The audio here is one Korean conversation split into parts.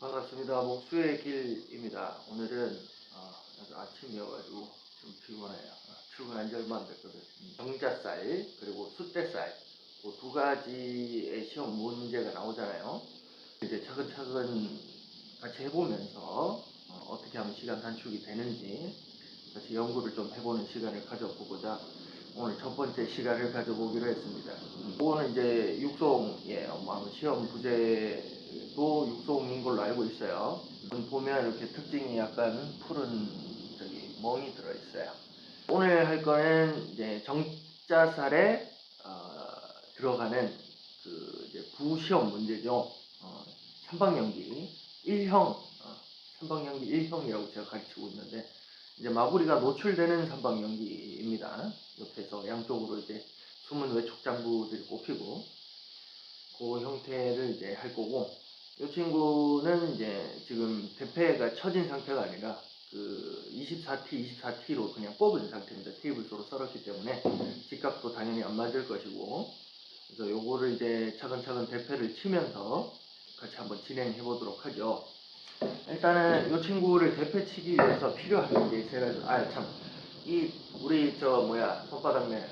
반갑습니다. 목수의 길입니다. 오늘은 아주 아침이어가지고 좀 피곤해요. 출근한 지 얼마 안 됐거든. 정자쌀 그리고 숫대쌀 그 두 가지의 시험 문제가 나오잖아요. 이제 차근차근 같이 해보면서 어떻게 하면 시간 단축이 되는지 같이 연구를 좀 해보는 시간을 가져보고자 오늘 첫 번째 시간을 가져보기로 했습니다. 이거는 이제 육송이에요. 아마 시험 부제도 육송인 걸로 알고 있어요. 보면 이렇게 특징이 약간 푸른 멍이 들어있어요. 오늘 할 거는 이제 정자살에 들어가는 그 이제 부시험 문제죠. 삼방연기 1형, 삼방연기 1형이라고 제가 가르치고 있는데 이제 마구리가 노출되는 삼방연기입니다. 옆에서 양쪽으로 이제 숨은 외축 장부들이 꼽히고 그 형태를 이제 할 거고, 이 친구는 이제 지금 대패가 처진 상태가 아니라 그 24T로 그냥 뽑은 상태입니다. 테이블소로 썰었기 때문에 직각도 당연히 안 맞을 것이고, 그래서 요거를 이제 차근차근 대패를 치면서 같이 한번 진행해 보도록 하죠. 일단은 이 친구를 대패치기 위해서 필요한 게 세 가지. 우리 손바닥네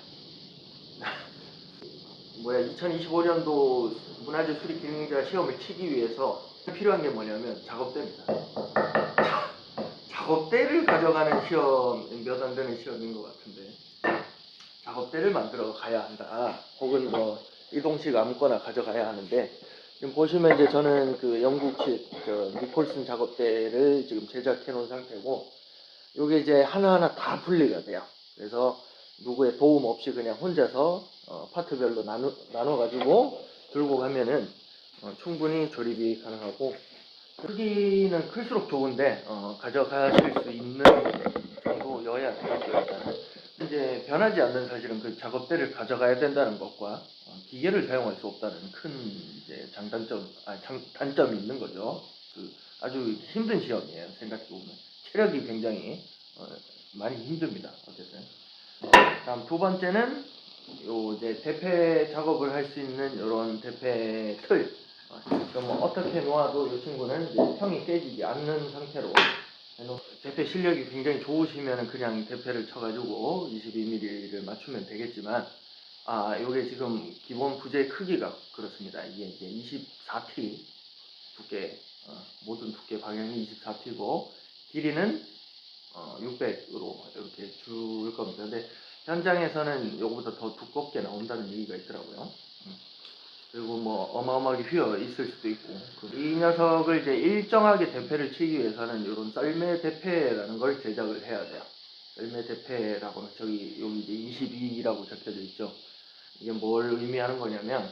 2025년도 문화재 수리 기능자 시험을 치기 위해서 필요한 게 뭐냐면 작업대입니다. 작업대를 가져가는 시험, 몇 안 되는 시험인 것 같은데, 작업대를 만들어 가야 한다. 혹은 뭐 이동식 아무거나 가져가야 하는데, 지금 보시면 이제 저는 그 영국식 니콜슨 작업대를 지금 제작해 놓은 상태고, 요게 이제 하나하나 다 분리가 돼요. 그래서 누구의 도움 없이 그냥 혼자서 파트별로 나눠 가지고 들고 가면은 충분히 조립이 가능하고, 크기는 클수록 좋은데 가져가실 수 있는 정도여야 되겠죠. 이제 변하지 않는 사실은 그 작업대를 가져가야 된다는 것과 기계를 사용할 수 없다는 큰 이제 단점이 있는 거죠. 아주 힘든 시험이에요. 생각해 보면 체력이 굉장히 많이 힘듭니다. 어쨌든 다음 두 번째는 요 이제 대패 작업을 할 수 있는 이런 대패 틀. 그럼 어떻게 놓아도 이 친구는 이제 평이 깨지지 않는 상태로 대패 실력이 굉장히 좋으시면 그냥 대패를 쳐가지고 22mm를 맞추면 되겠지만, 요게 지금 기본 부재 크기가 그렇습니다. 이게 이제 24T 두께, 모든 두께 방향이 24T고 길이는 600으로 이렇게 줄 겁니다. 근데 현장에서는 요거보다 더 두껍게 나온다는 얘기가 있더라고요. 그리고 뭐 어마어마하게 휘어 있을 수도 있고, 이 녀석을 이제 일정하게 대패를 치기 위해서는 이런 썰매 대패라는 걸 제작을 해야 돼요. 썰매 대패라고 여기 이제 22라고 적혀져 있죠. 이게 뭘 의미하는 거냐면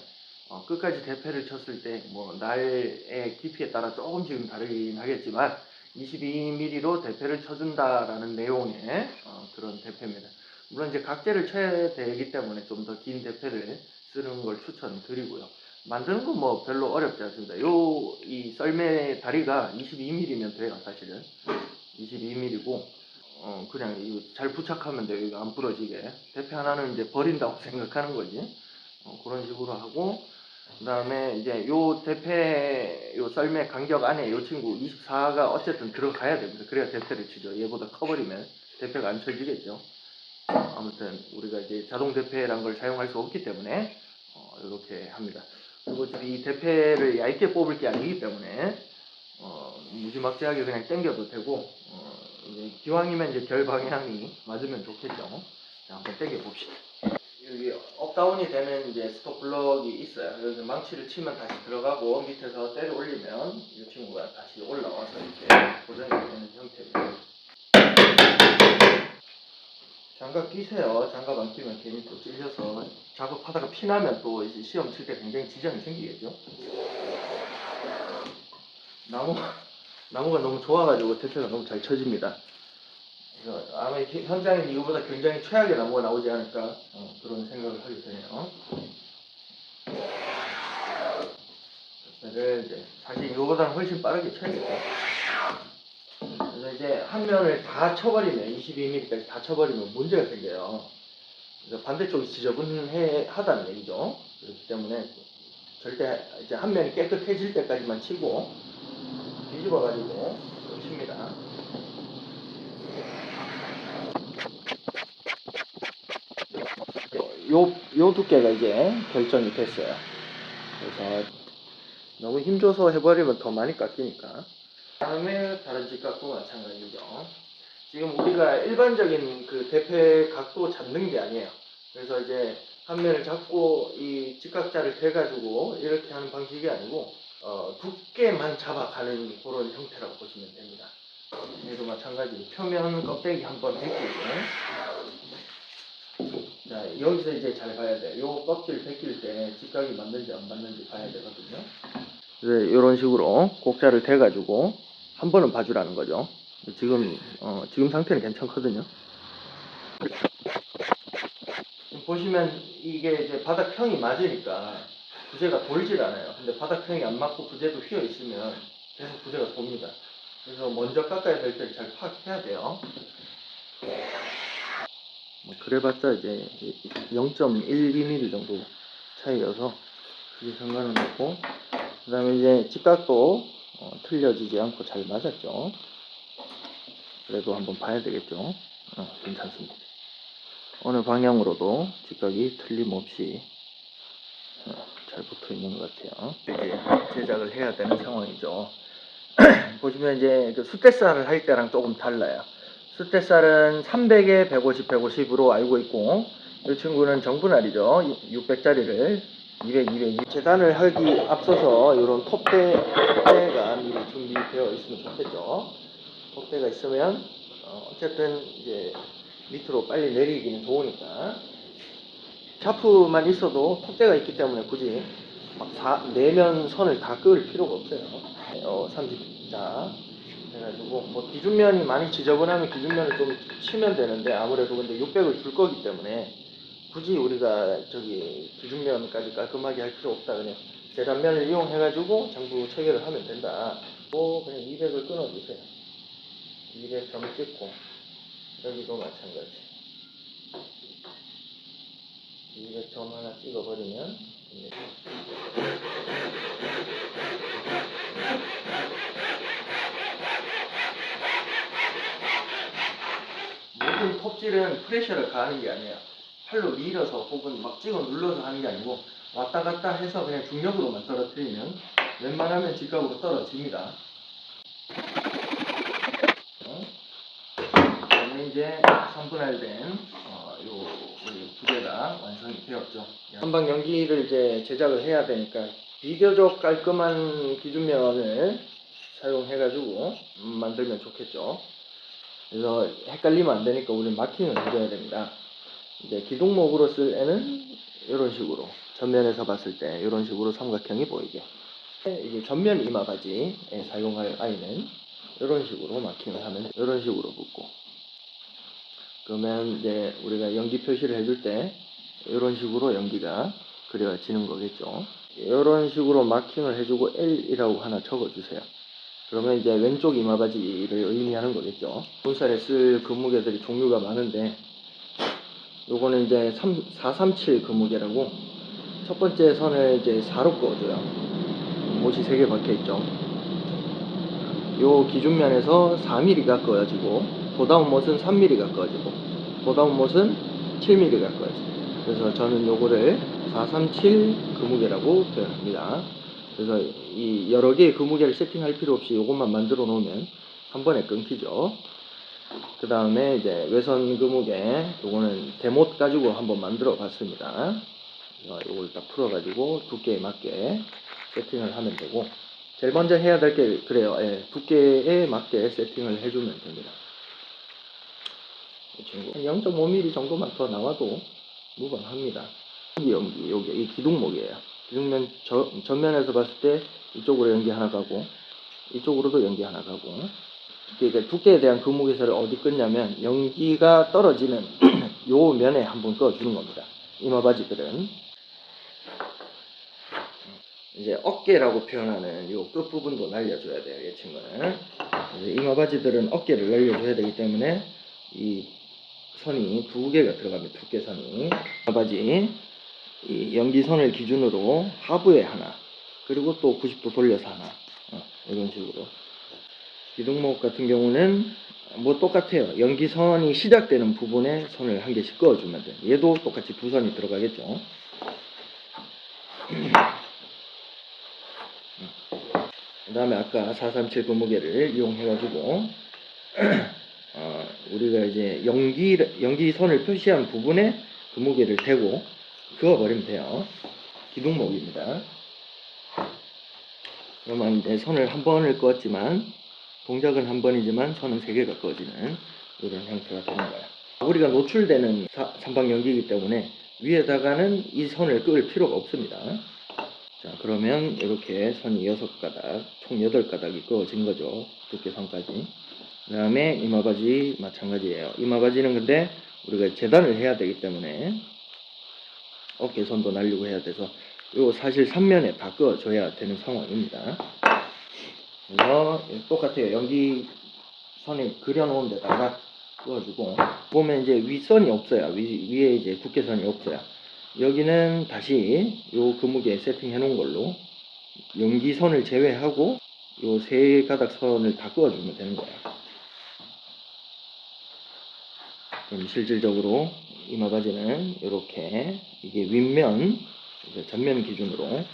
끝까지 대패를 쳤을 때 뭐 날의 깊이에 따라 조금씩은 다르긴 하겠지만 22mm로 대패를 쳐준다라는 내용의 그런 대패입니다. 물론 이제 각재를 쳐야 되기 때문에 좀 더 긴 대패를 쓰는 걸 추천드리고요. 만드는 건 뭐 별로 어렵지 않습니다. 이 썰매 다리가 22mm면 돼요, 사실은. 22mm고, 그냥 이거 잘 부착하면 돼요. 이거 안 부러지게. 대패 하나는 이제 버린다고 생각하는 거지. 그런 식으로 하고, 그 다음에 이제 요 대패, 요 썰매 간격 안에 요 친구 24가 어쨌든 들어가야 됩니다. 그래야 대패를 치죠. 얘보다 커버리면 대패가 안 쳐지겠죠. 아무튼 우리가 이제 자동 대패란 걸 사용할 수 없기 때문에 이렇게 합니다. 그리고 이 대패를 얇게 뽑을 게 아니기 때문에 무지막지하게 그냥 당겨도 되고, 기왕이면 이제 결 방향이 맞으면 좋겠죠. 자, 한번 당겨 봅시다. 여기 업다운이 되는 이제 스톱 블럭이 있어요. 여기서 망치를 치면 다시 들어가고 밑에서 때려 올리면 이 친구가 다시 올라와서 이렇게 고정이 되는 형태입니다. 장갑 끼세요. 장갑 안 끼면 괜히 또 찔려서 작업하다가 피나면 또 이제 시험 칠 때 굉장히 지장이 생기겠죠. 나무가 너무 좋아가지고 대패가 너무 잘 쳐집니다. 그래서 아마 현장에 이거보다 굉장히 최악의 나무가 나오지 않을까 그런 생각을 하게 되네요. 이제 사실 이거보다는 훨씬 빠르게 쳐야겠죠. 그래서 이제 한 면을 다 쳐버리면 22mm까지 다 쳐버리면 문제가 생겨요. 그래서 반대쪽이 지저분하다는 얘기죠. 그렇기 때문에 절대 이제 한 면이 깨끗해질 때까지만 치고 뒤집어가지고 칩니다. 요 두께가 이제 결정이 됐어요. 그래서 너무 힘줘서 해버리면 더 많이 깎이니까. 다음에 다른 직각도 마찬가지죠. 지금 우리가 일반적인 그 대패 각도 잡는 게 아니에요. 그래서 이제 한 면을 잡고 이 직각자를 대가지고 이렇게 하는 방식이 아니고 두께만 잡아가는 그런 형태라고 보시면 됩니다. 얘도 마찬가지. 표면 껍데기 한번 벗기고, 자 여기서 이제 잘 봐야 돼요. 요 껍질 벗길 때 직각이 맞는지 안 맞는지 봐야 되거든요. 이런 식으로 곡자를 대가지고 한 번은 봐주라는 거죠. 지금 상태는 괜찮거든요. 보시면 이게 이제 바닥형이 맞으니까 부재가 돌질 않아요. 근데 바닥형이 안 맞고 부재도 휘어 있으면 계속 부재가 돕니다. 그래서 먼저 깎아야 될 때를 잘 파악해야 돼요. 그래봤자 이제 0.12mm 정도 차이여서 그게 상관은 없고, 그 다음에 이제 직각도 틀려지지 않고 잘 맞았죠. 그래도 한번 봐야 되겠죠. 괜찮습니다. 어느 방향으로도 직각이 틀림없이 잘 붙어 있는 것 같아요. 이제 제작을 해야 되는 상황이죠. 보시면 이제 그 숫대살을 할 때랑 조금 달라요. 숫대살은 300에 150, 150으로 알고 있고, 이 친구는 정분알이죠. 600짜리를 200, 200. 재단을 하기 앞서서 이런 톱대가 미리 준비되어 있으면 좋겠죠. 톱대가 있으면 어쨌든 이제 밑으로 빨리 내리기는 좋으니까. 샤프만 있어도 톱대가 있기 때문에 굳이 막 내면 선을 다 그을 필요가 없어요. 30자 해가지고 뭐 기준면이 많이 지저분하면 기준면을 좀 치면 되는데, 아무래도 근데 600을 줄 거기 때문에 굳이 우리가 저기 기준면까지 깔끔하게 할 필요 없다. 그냥 재단면을 이용해가지고 장부 체결을 하면 된다. 그냥 200을 끊어주세요. 200점 찍고, 여기도 마찬가지 200점 하나 찍어버리면 모든 톱질은 프레셔를 가하는 게 아니에요. 팔로 밀어서 혹은 막 찍어 눌러서 하는 게 아니고 왔다 갔다 해서 그냥 중력으로만 떨어뜨리면 웬만하면 직각으로 떨어집니다. 그다음에 이제 3분할된 우리 부재가 완성이 되었죠. 한방 연기를 이제 제작을 해야 되니까 비교적 깔끔한 기준면을 사용해가지고 만들면 좋겠죠. 그래서 헷갈리면 안 되니까 우리는 마킹을 해줘야 됩니다. 이제 기둥목으로 쓸 애는 이런 식으로 전면에서 봤을 때 이런 식으로 삼각형이 보이게, 이게 전면 이마바지에 사용할 아이는 이런 식으로 마킹을 하면 이런 식으로 붙고, 그러면 이제 우리가 연기 표시를 해줄 때 이런 식으로 연기가 그려지는 거겠죠. 이런 식으로 마킹을 해주고 L이라고 하나 적어주세요. 그러면 이제 왼쪽 이마바지를 의미하는 거겠죠. 본살에 쓸 근무계들이 종류가 많은데, 요거는 이제 437 근무계라고, 첫 번째 선을 이제 4로 그어줘요. 못이 3개 박혀 있죠. 요 기준면에서 4mm가 그어지고, 그 다음 못은 3mm가 그어지고, 그 다음 못은 7mm가 그어지고. 그래서 저는 요거를 437 근무계라고 표현합니다. 그래서 이 여러 개의 근무계를 세팅할 필요 없이 요것만 만들어 놓으면 한 번에 끊기죠. 그 다음에 이제 외선 근무계, 요거는 대못 가지고 한번 만들어 봤습니다. 요걸 딱 풀어 가지고 두께에 맞게 세팅을 하면 되고, 제일 먼저 해야 될 게 그래요. 두께에 맞게 세팅을 해주면 됩니다. 이 친구 0.5mm 정도만 더 나와도 무방합니다. 여기 이 기둥목이에요. 기둥면 전면에서 봤을 때 이쪽으로 연기 하나 가고 이쪽으로도 연기 하나 가고, 그러니까 두께에 대한 근무기사를 어디 끊냐면 연기가 떨어지는 요 면에 한번 꺼주는 겁니다. 이마바지들은 이제 어깨라고 표현하는 요 끝부분도 날려줘야 돼요. 이 친구는 이마바지들은 어깨를 날려줘야 되기 때문에 이 선이 2개가 들어갑니다. 두께선이. 이마바지 이 연기선을 기준으로 하부에 하나, 그리고 또 90도 돌려서 하나, 이런 식으로 기둥목 같은 경우는 뭐 똑같아요. 연기선이 시작되는 부분에 선을 한 개씩 그어주면 돼요. 얘도 똑같이 두 선이 들어가겠죠. 그 다음에 아까 437 분무게를 이용해가지고 우리가 이제 연기선을 표시한 부분에 분무게를 대고 그어버리면 돼요. 기둥목입니다. 그러면 이제 선을 한 번을 그었지만 동작은 한 번이지만 선은 세 개가 그어지는 이런 형태가 되는 거예요. 우리가 노출되는 삼방 연기이기 때문에 위에다가는 이 선을 그을 필요가 없습니다. 자, 그러면 이렇게 선이 6가닥, 총 8가닥이 그어진 거죠. 두께선까지. 그 다음에 이마바지 마찬가지예요. 이마바지는 근데 우리가 재단을 해야 되기 때문에 어깨선도 날리고 해야 돼서 이거 사실 3면에 다 그어줘야 되는 상황입니다. 그래서 똑같아요. 연기선이 그려놓은 데다가 그어주고 보면 이제 윗선이 없어요. 위에 이제 두께선이 없어요. 여기는 다시 요 근무기에 세팅해 놓은 걸로 연기선을 제외하고 요 3가닥 선을 다 그어주면 되는 거예요. 그럼 실질적으로 이마바지는 이렇게 이게 윗면, 전면 기준으로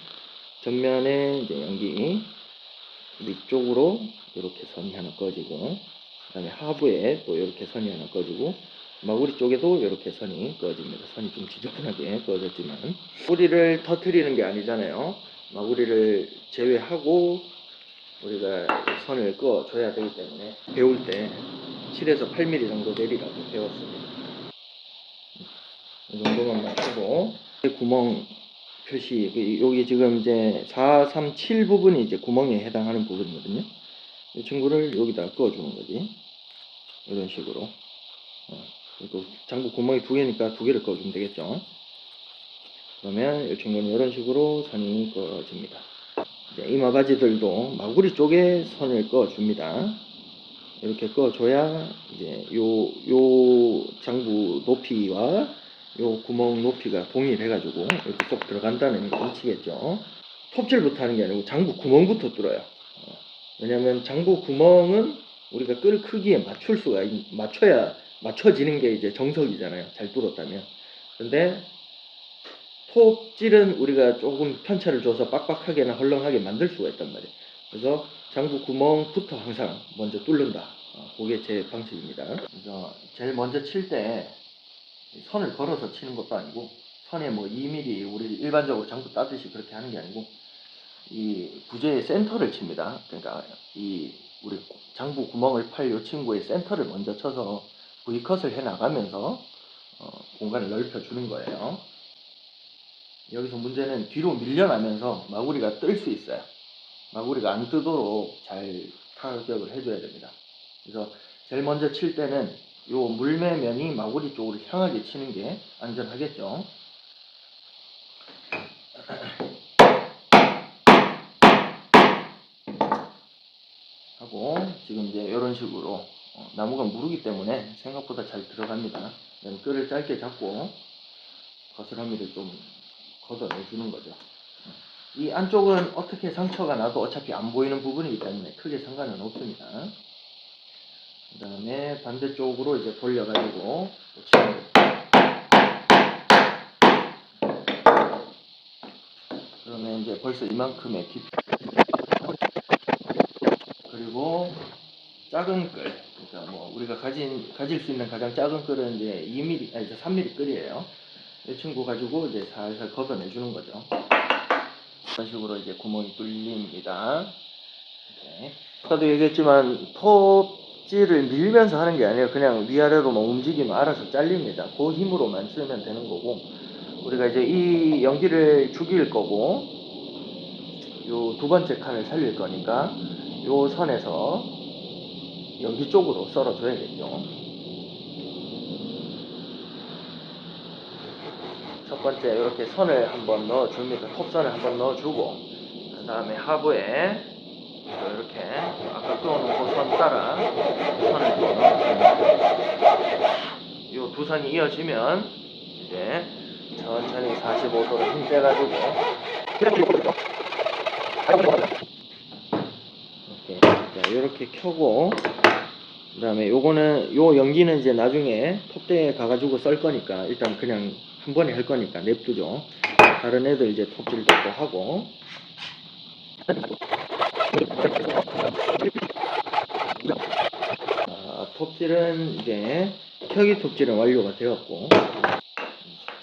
전면에 이제 연기 위쪽으로 이렇게 선이 하나 꺼지고 그 다음에 하부에 또 이렇게 선이 하나 꺼지고 마구리 쪽에도 이렇게 선이 꺼집니다. 선이 좀 지저분하게 꺼졌지만 마구리를 터트리는 게 아니잖아요. 마구리를 제외하고 우리가 선을 꺼줘야 되기 때문에 배울 때 7에서 8mm 정도 내리라고 배웠습니다. 이 정도만 맞추고 구멍 표시 여기 지금 이제 437 부분이 이제 구멍에 해당하는 부분이거든요. 이 친구를 여기다 꺼주는 거지. 이런 식으로. 그리고 장부 구멍이 2개니까 2개를 꺼주면 되겠죠. 그러면 이 친구는 이런 식으로 선이 꺼집니다. 이제 이마바지들도 마구리 쪽에 선을 꺼줍니다. 이렇게 꺼줘야 이제 요 장부 높이와 요 구멍 높이가 동일해가지고 이렇게 쏙 들어간다는 이치겠죠. 톱질부터 하는 게 아니고 장부 구멍부터 뚫어요. 왜냐면 장부 구멍은 우리가 끌 크기에 맞춰지는 게 이제 정석이잖아요. 잘 뚫었다면. 근데 톱질은 우리가 조금 편차를 줘서 빡빡하게나 헐렁하게 만들 수가 있단 말이에요. 그래서 장부 구멍부터 항상 먼저 뚫는다. 그게 제 방식입니다. 그래서 제일 먼저 칠 때 선을 걸어서 치는 것도 아니고 선에 뭐 2mm 우리 일반적으로 장부 따듯이 그렇게 하는 게 아니고 이 부재의 센터를 칩니다. 그러니까 이 우리 장부 구멍을 팔 요 친구의 센터를 먼저 쳐서 V컷을 해 나가면서 공간을 넓혀 주는 거예요. 여기서 문제는 뒤로 밀려나면서 마구리가 뜰 수 있어요. 마구리가 안 뜨도록 잘 타격을 해줘야 됩니다. 그래서 제일 먼저 칠 때는 요 물매면이 마구리 쪽으로 향하게 치는 게 안전하겠죠. 하고 지금 이제 이런 식으로 나무가 무르기 때문에 생각보다 잘 들어갑니다. 끈을 짧게 잡고 거스러미를 좀 걷어내주는 거죠. 이 안쪽은 어떻게 상처가 나도 어차피 안 보이는 부분이기 때문에 크게 상관은 없습니다. 그 다음에 반대쪽으로 이제 돌려가지고 그러면 이제 벌써 이만큼의 깊이 그리고 작은 끌 그러니까 뭐 우리가 가질 수 있는 가장 작은 끌은 이제 2mm 아니 3mm 끌이에요. 이 친구 가지고 이제 살살 걷어내 주는 거죠. 이런 식으로 이제 구멍이 뚫립니다. 네. 아까도 얘기했지만 톱질을 밀면서 하는 게 아니에요. 그냥 위아래로만 움직이면 알아서 잘립니다. 그 힘으로만 쓰면 되는 거고 우리가 이제 이 연기를 죽일 거고 요 두 번째 칸을 살릴 거니까 요 선에서 연기 쪽으로 썰어 줘야겠죠. 첫 번째 이렇게 선을 한번 넣어 줍니다. 톱선을 한번 넣어 주고 그 다음에 하부에 이렇게 아까 끄어놓은 그 선 따라 선을 또 넣어줍니다. 이 두 선이 이어지면 이제 천천히 45도로 힘 빼가지고 이렇게 자, 이렇게 켜고, 그 다음에 요거는, 요 연기는 이제 나중에 톱대에 가가지고 썰 거니까, 일단 그냥 한 번에 할 거니까 냅두죠. 다른 애들 이제 톱질도 또 하고. 톱질은 이제, 켜기 톱질은 완료가 되었고,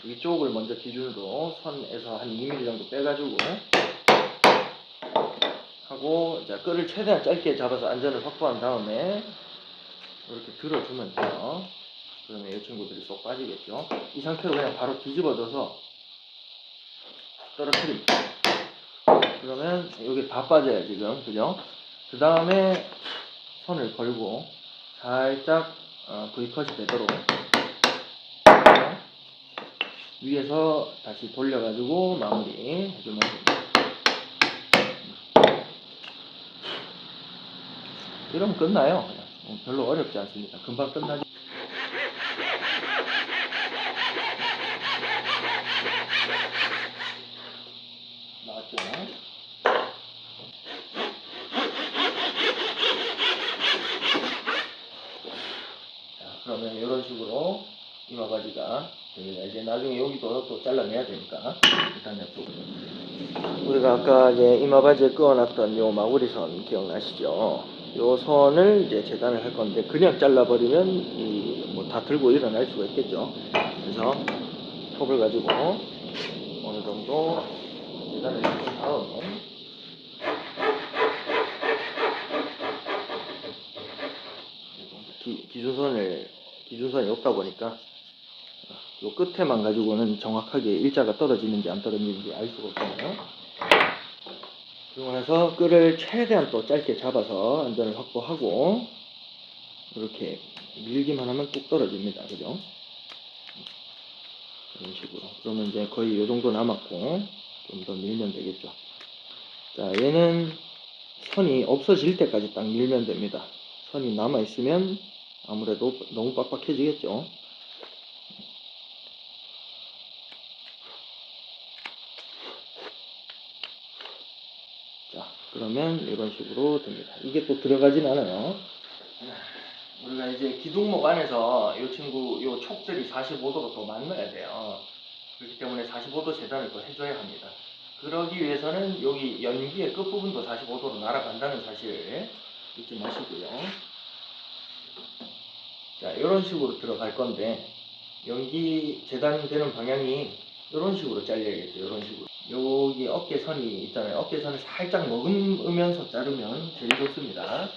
이쪽을 먼저 기준으로 선에서 한 2mm 정도 빼가지고, 하고, 자, 끈을 최대한 짧게 잡아서 안전을 확보한 다음에, 이렇게 들어주면 돼요. 그러면 이 친구들이 쏙 빠지겠죠. 이 상태로 그냥 바로 뒤집어져서 떨어뜨립니다. 그러면 여기 다 빠져요, 지금. 그죠? 그 다음에 선을 걸고 살짝 V컷이 되도록 위에서 다시 돌려가지고 마무리 해주면 됩니다. 이러면 끝나요. 별로 어렵지 않습니다. 금방 끝나죠. 나왔죠? 자, 그러면 이런 식으로 이마바지가 됩니다. 이제 나중에 여기도 또 잘라내야 되니까 일단 냅두고, 우리가 아까 이제 이마바지에 그어놨던 요 마구리선 기억나시죠? 요 선을 이제 재단을 할 건데 그냥 잘라버리면 이 뭐 다 들고 일어날 수가 있겠죠. 그래서 톱을 가지고 어느 정도 재단을 해준 다음에 기준선이 없다 보니까 요 끝에만 가지고는 정확하게 일자가 떨어지는지 안 떨어지는지 알 수가 없잖아요. 그러고 나서 끈을 최대한 또 짧게 잡아서 안전을 확보하고 이렇게 밀기만 하면 뚝 떨어집니다. 그죠? 이런 식으로. 그러면 이제 거의 요 정도 남았고 좀 더 밀면 되겠죠. 자, 얘는 선이 없어질 때까지 딱 밀면 됩니다. 선이 남아있으면 아무래도 너무 빡빡해지겠죠. 자, 그러면 이런 식으로 됩니다. 이게 또 들어가진 않아요. 우리가 이제 기둥목 안에서 이 친구, 요 촉들이 45도로 또 만나야 돼요. 그렇기 때문에 45도 재단을 또 해줘야 합니다. 그러기 위해서는 여기 연기의 끝부분도 45도로 날아간다는 사실 잊지 마시고요. 자, 이런 식으로 들어갈 건데 연기 재단되는 방향이 이런 식으로 잘려야겠죠. 이런 식으로. 여기 어깨선이 있잖아요. 어깨선을 살짝 머금으면서 자르면 제일 좋습니다.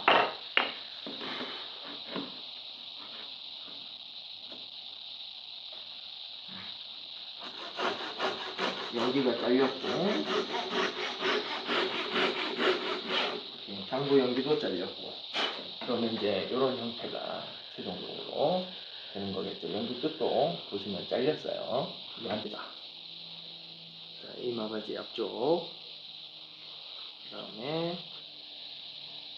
연기가 잘렸고 장부 연기도 잘렸고 그러면 이제 이런 형태가 최종적으로 되는 거겠죠. 연기 끝도 보시면 잘렸어요. 이게 안 되죠. 자, 이마바지 앞쪽, 그 다음에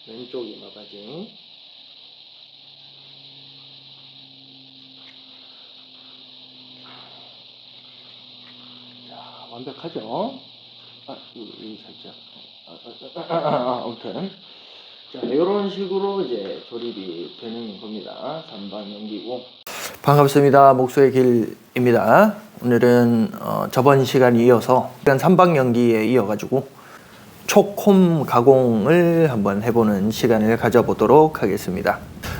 왼쪽 이마바지, 자, 완벽하죠? 이 살짝. 아무튼. 자, 이런 식으로 이제 조립이 되는 겁니다. 3방 연기고. 반갑습니다. 목수의 길입니다. 오늘은 저번 시간에 이어서 3방 연기에 이어가지고 촉홈 가공을 한번 해보는 시간을 가져보도록 하겠습니다.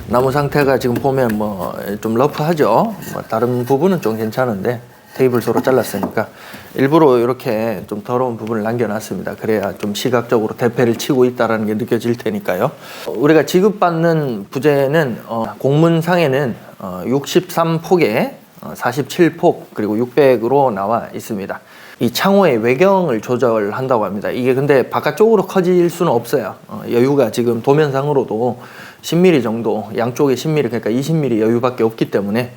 나무 상태가 지금 보면 뭐 좀 러프하죠. 뭐 다른 부분은 좀 괜찮은데 테이블소로 잘랐으니까 일부러 이렇게 좀 더러운 부분을 남겨놨습니다. 그래야 좀 시각적으로 대패를 치고 있다는 게 느껴질 테니까요. 우리가 지급받는 부재는 공문상에는 63폭에 47폭 그리고 600으로 나와 있습니다. 이 창호의 외경을 조절한다고 합니다. 이게 근데 바깥쪽으로 커질 수는 없어요. 여유가 지금 도면상으로도 10mm 정도, 양쪽에 10mm 그러니까 20mm 여유밖에 없기 때문에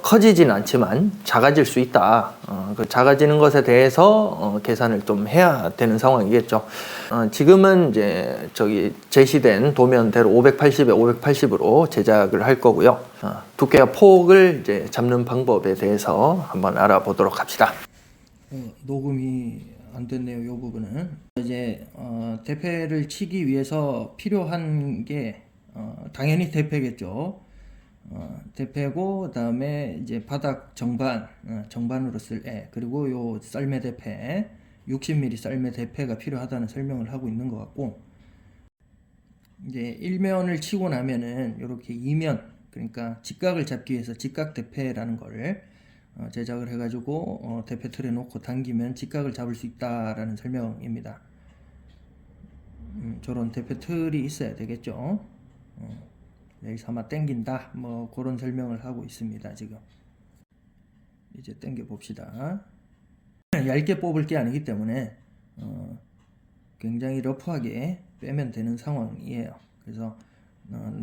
커지진 않지만 작아질 수 있다. 그 작아지는 것에 대해서 계산을 좀 해야 되는 상황이겠죠. 지금은 이제 제시된 도면대로 580에 580으로 제작을 할 거고요. 두께와 폭을 이제 잡는 방법에 대해서 한번 알아보도록 합시다. 녹음이 안 됐네요. 이 부분은 이제 대패를 치기 위해서 필요한 게 당연히 대패겠죠. 대패고 그다음에 이제 바닥 정반 정반으로 쓸 애, 그리고 요 썰매 대패 60mm 썰매 대패가 필요하다는 설명을 하고 있는 것 같고, 이제 일면을 치고 나면은 이렇게 이면, 그러니까 직각을 잡기 위해서 직각 대패라는 거를 제작을 해가지고 대패 틀에 놓고 당기면 직각을 잡을 수 있다라는 설명입니다. 저런 대패 틀이 있어야 되겠죠. 여기서 아마 당긴다 뭐 그런 설명을 하고 있습니다. 지금 이제 당겨 봅시다. 얇게 뽑을 게 아니기 때문에 굉장히 러프하게 빼면 되는 상황이에요. 그래서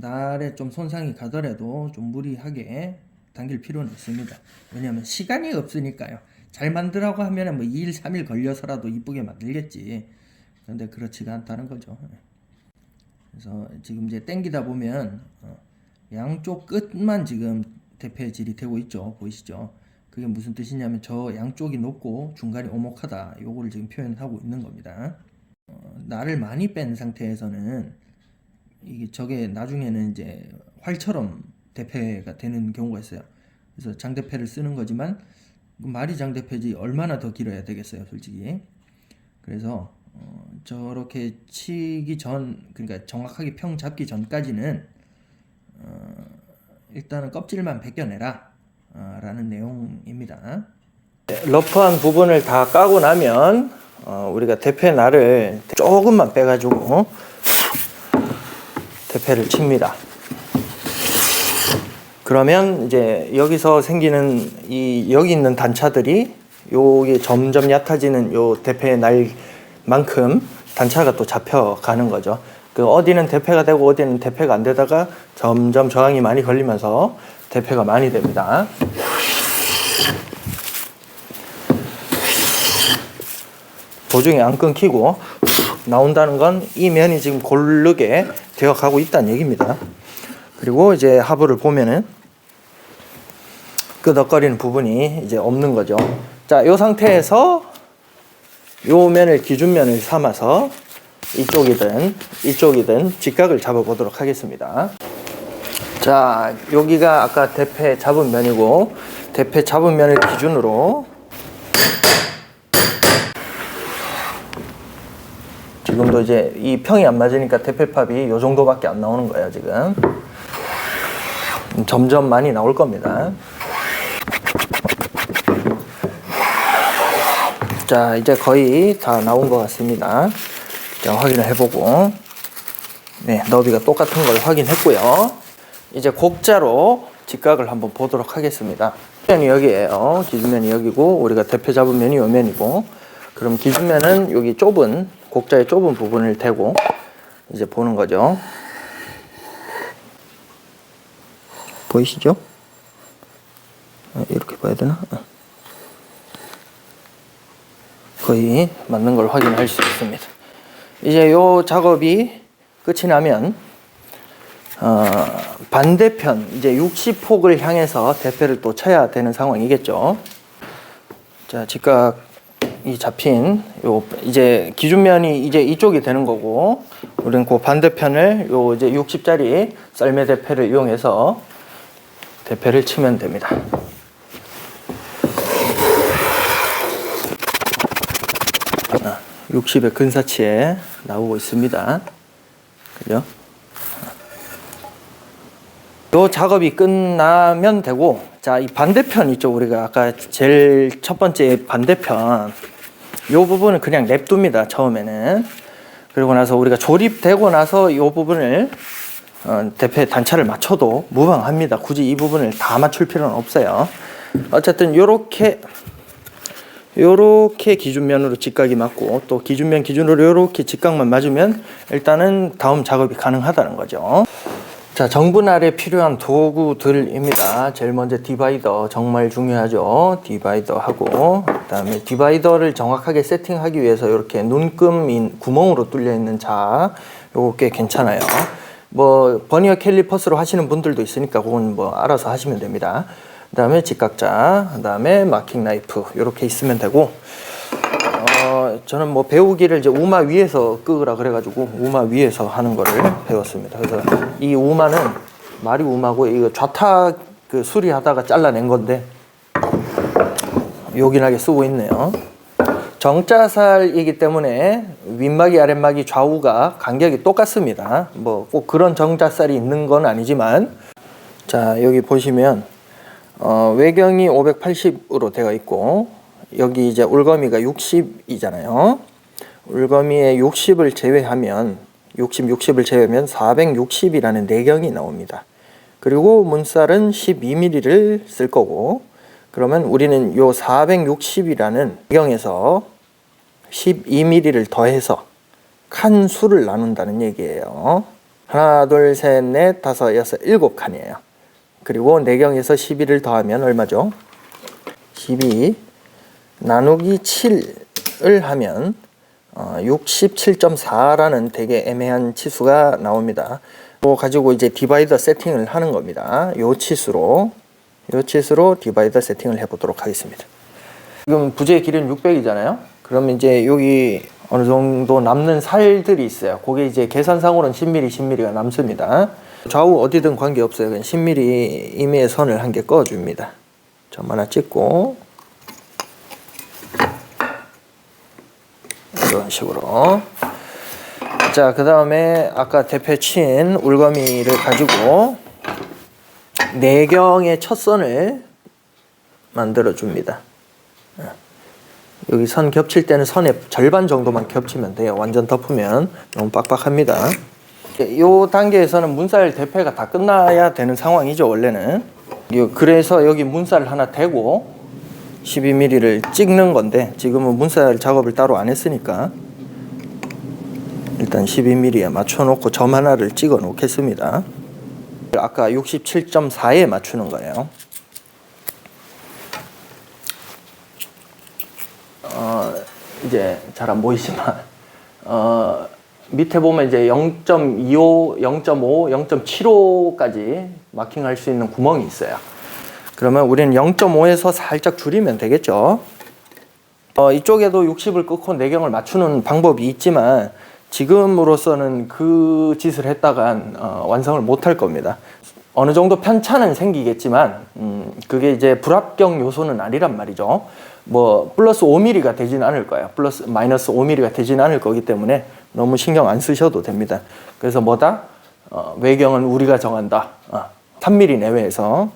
날에 좀 손상이 가더라도 좀 무리하게 당길 필요는 있습니다. 왜냐하면 시간이 없으니까요. 잘 만들라고 하면 뭐 2일 3일 걸려서라도 이쁘게 만들겠지. 그런데 그렇지가 않다는 거죠. 그래서 지금 이제 당기다 보면 양쪽 끝만 지금 대패질이 되고 있죠. 보이시죠? 그게 무슨 뜻이냐면 저 양쪽이 높고 중간이 오목하다, 요거를 지금 표현하고 있는 겁니다. 날을 많이 뺀 상태에서는 이게 저게 나중에는 이제 활처럼 대패가 되는 경우가 있어요. 그래서 장대패를 쓰는 거지만 말이 장대패지 얼마나 더 길어야 되겠어요, 솔직히. 그래서 저렇게 치기 전, 그러니까 정확하게 평 잡기 전까지는 일단은 껍질만 벗겨내라 라는 내용입니다. 러프한 부분을 다 까고 나면 우리가 대패 날을 조금만 빼가지고 대패를 칩니다. 그러면 이제 여기서 생기는 여기 있는 단차들이 요게 점점 얕아지는 요 대패 날만큼 단차가 또 잡혀가는 거죠. 그 어디는 대패가 되고 어디는 대패가 안 되다가 점점 저항이 많이 걸리면서 대패가 많이 됩니다. 도중에 안 끊기고 나온다는 건 이 면이 지금 고르게 되어 가고 있다는 얘기입니다. 그리고 이제 하부를 보면은 끄덕거리는 부분이 이제 없는 거죠. 자, 이 상태에서 요 면을 기준면을 삼아서 이쪽이든 직각을 잡아 보도록 하겠습니다. 자, 여기가 아까 대패 잡은 면이고, 대패 잡은 면을 기준으로 지금도 이제 이 평이 안 맞으니까 대패팝이 요 정도밖에 안 나오는 거예요. 지금 점점 많이 나올 겁니다. 자, 이제 거의 다 나온 것 같습니다. 자, 확인을 해보고, 네, 너비가 똑같은 걸 확인했고요. 이제 곡자로 직각을 한번 보도록 하겠습니다. 기준면이 여기에요. 기준면이 여기고, 우리가 대패 잡은 면이 요 면이고, 그럼 기준면은 여기 좁은, 곡자의 좁은 부분을 대고 이제 보는 거죠. 보이시죠? 이렇게 봐야 되나? 거의 맞는 걸 확인할 수 있습니다. 이제 요 작업이 끝이 나면 반대편 이제 60폭을 향해서 대패를 또 쳐야 되는 상황이겠죠. 자, 직각이 잡힌 요 이제 기준면이 이제 이쪽이 되는 거고, 우리는 그 반대편을 요 이제 60짜리 썰매 대패를 이용해서 대패를 치면 됩니다. 60의 근사치에 나오고 있습니다. 그죠? 요 작업이 끝나면 되고, 자, 이 반대편 이쪽 우리가 아까 제일 첫 번째 반대편 요 부분은 그냥 냅둡니다. 처음에는. 그리고 나서 우리가 조립되고 나서 요 부분을 대패 단차를 맞춰도 무방합니다. 굳이 이 부분을 다 맞출 필요는 없어요. 어쨌든 요렇게 기준면으로 직각이 맞고, 또 기준면 기준으로 요렇게 직각만 맞으면 일단은 다음 작업이 가능하다는 거죠. 자, 정분할에 필요한 도구들입니다. 제일 먼저 디바이더, 정말 중요하죠. 디바이더하고, 그 다음에 디바이더를 정확하게 세팅하기 위해서 이렇게 눈금인 구멍으로 뚫려 있는 자, 요거 꽤 괜찮아요. 뭐 버니어 캘리퍼스로 하시는 분들도 있으니까 그건 뭐 알아서 하시면 됩니다. 그 다음에 직각자, 그 다음에 마킹 나이프 이렇게 있으면 되고, 저는 뭐 배우기를 이제 우마 위에서 끄으라 그래가지고 우마 위에서 하는 거를 배웠습니다. 그래서 이 우마는 말이 우마고 이거 좌탁 그 수리하다가 잘라낸 건데 요긴하게 쓰고 있네요. 정자살이기 때문에 윗막이 아랫막이 좌우가 간격이 똑같습니다. 뭐 꼭 그런 정자살이 있는 건 아니지만, 자 여기 보시면 외경이 580으로 되어 있고 여기 이제 울거미가 60이잖아요. 울거미의 60을 제외하면 60을 제외하면 460이라는 내경이 나옵니다. 그리고 문살은 12mm를 쓸 거고, 그러면 우리는 요 460이라는 내경에서 12mm를 더해서 칸 수를 나눈다는 얘기예요. 하나, 둘, 셋, 넷, 다섯, 여섯, 일곱 칸이에요. 그리고 내경에서 12를 더하면 얼마죠? 12 나누기 7을 하면 67.4라는 되게 애매한 치수가 나옵니다. 그거 가지고 이제 디바이더 세팅을 하는 겁니다. 요 치수로 디바이더 세팅을 해보도록 하겠습니다. 지금 부재의 길이는 600이잖아요. 그러면 이제 여기 어느 정도 남는 살들이 있어요. 그게 이제 계산상으로는 10mm가 남습니다. 좌우 어디든 관계없어요. 그냥 10mm 이미의 선을 한 개 그어줍니다. 점 하나 찍고 이런 식으로. 자, 그 다음에 아까 대패 친 울거미를 가지고 내경의 첫 선을 만들어 줍니다. 여기 선 겹칠 때는 선의 절반 정도만 겹치면 돼요. 완전 덮으면 너무 빡빡합니다. 이 단계에서는 문살 대패가 다 끝나야 되는 상황이죠, 원래는. 그래서 여기 문살을 하나 대고 12mm를 찍는 건데, 지금은 문살 작업을 따로 안 했으니까 일단 12mm에 맞춰 놓고 점 하나를 찍어 놓겠습니다. 아까 67.4에 맞추는 거예요. 이제 잘 안 보이지만 밑에 보면 이제 0.25, 0.5, 0.75까지 마킹할 수 있는 구멍이 있어요. 그러면 우리는 0.5에서 살짝 줄이면 되겠죠. 이쪽에도 60을 끊고 내경을 맞추는 방법이 있지만 지금으로서는 그 짓을 했다간 완성을 못 할 겁니다. 어느 정도 편차는 생기겠지만 그게 이제 불합격 요소는 아니란 말이죠. 뭐 플러스 5mm가 되진 않을 거예요. 플러스 마이너스 5mm가 되진 않을 거기 때문에 너무 신경 안 쓰셔도 됩니다. 그래서 뭐다? 외경은 우리가 정한다. 3mm 내외에서.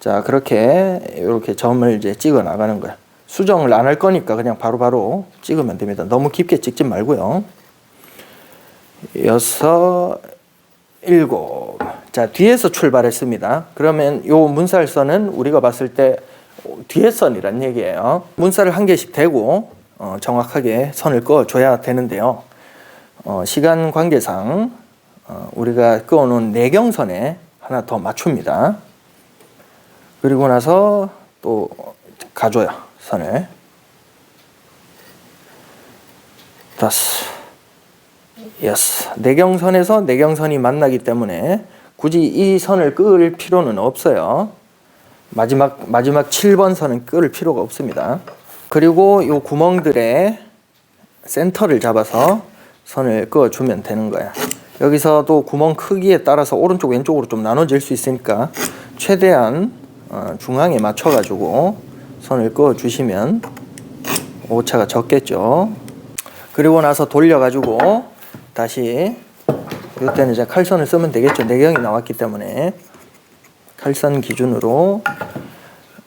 자, 그렇게 이렇게 점을 이제 찍어 나가는 거야. 수정을 안 할 거니까 그냥 바로바로 찍으면 됩니다. 너무 깊게 찍지 말고요. 6, 7. 자, 뒤에서 출발했습니다. 그러면 요 문살선은 우리가 봤을 때 뒤에 선이란 얘기예요. 문살을 한 개씩 대고 정확하게 선을 그어줘야 되는데요. 시간 관계상 우리가 그어놓은 내경선에 하나 더 맞춥니다. 그리고 나서 또 가줘요, 선을. 5, 6. 내경선에서 내경선이 만나기 때문에 굳이 이 선을 끄을 필요는 없어요. 마지막 7번 선은 끄을 필요가 없습니다. 그리고 이 구멍들의 센터를 잡아서 선을 그어주면 되는 거야. 여기서도 구멍 크기에 따라서 오른쪽 왼쪽으로 좀 나눠질 수 있으니까 최대한 중앙에 맞춰가지고 선을 그어주시면 오차가 적겠죠. 그리고 나서 돌려가지고 다시 이때는 이제 칼선을 쓰면 되겠죠. 내경이 나왔기 때문에 칼선 기준으로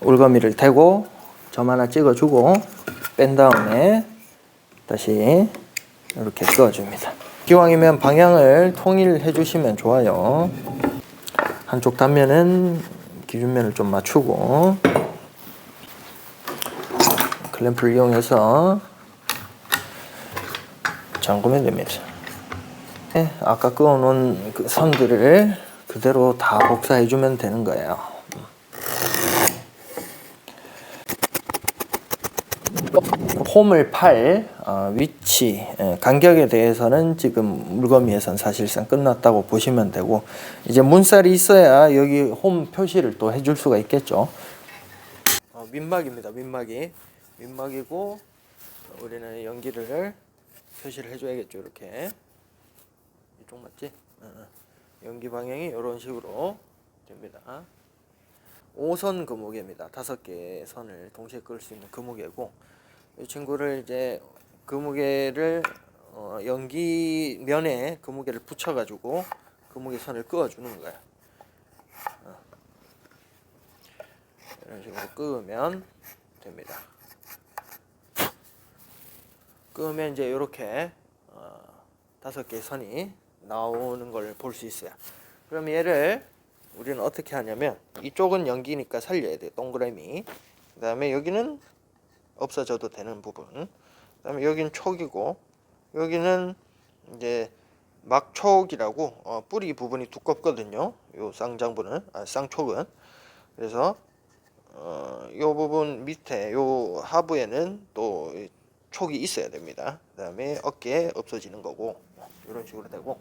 울거미를 대고 점 하나 찍어주고 뺀 다음에 다시 이렇게 그어줍니다. 기왕이면 방향을 통일해 주시면 좋아요. 한쪽 단면은 기준면을 좀 맞추고 클램프를 이용해서 잠그면 됩니다. 네, 아까 그어놓은 그 선들을 그대로 다 복사해주면 되는 거예요. 홈을 팔 위치, 간격에 대해서는 지금 물거미에선 사실상 끝났다고 보시면 되고, 이제 문살이 있어야 여기 홈 표시를 또 해줄 수가 있겠죠. 윗막입니다. 윗막이고 우리는 연기를 표시를 해줘야겠죠. 이렇게 이쪽 맞지? 연기 방향이 이런 식으로 됩니다. 5선 금무게입니다. 5개의 선을 동시에 끌 수 있는 금무게고, 이 친구를 이제 금무게를 연기면에 금무게를 붙여가지고 금무게 선을 그어주는 거예요. 이런 식으로 끄면 됩니다. 끄면 이제 이렇게 5개의 선이 나오는 걸 볼 수 있어요. 그럼 얘를 우리는 어떻게 하냐면, 이쪽은 연기니까 살려야 돼요. 동그라미. 그 다음에 여기는 없어져도 되는 부분. 그 다음에 여기는 촉이고, 여기는 이제 막촉이라고 뿌리 부분이 두껍거든요. 요 쌍장부는, 쌍촉은. 그래서 요 부분 밑에 요 하부에는 또 촉이 있어야 됩니다. 그 다음에 어깨에 없어지는 거고, 이런 식으로 되고,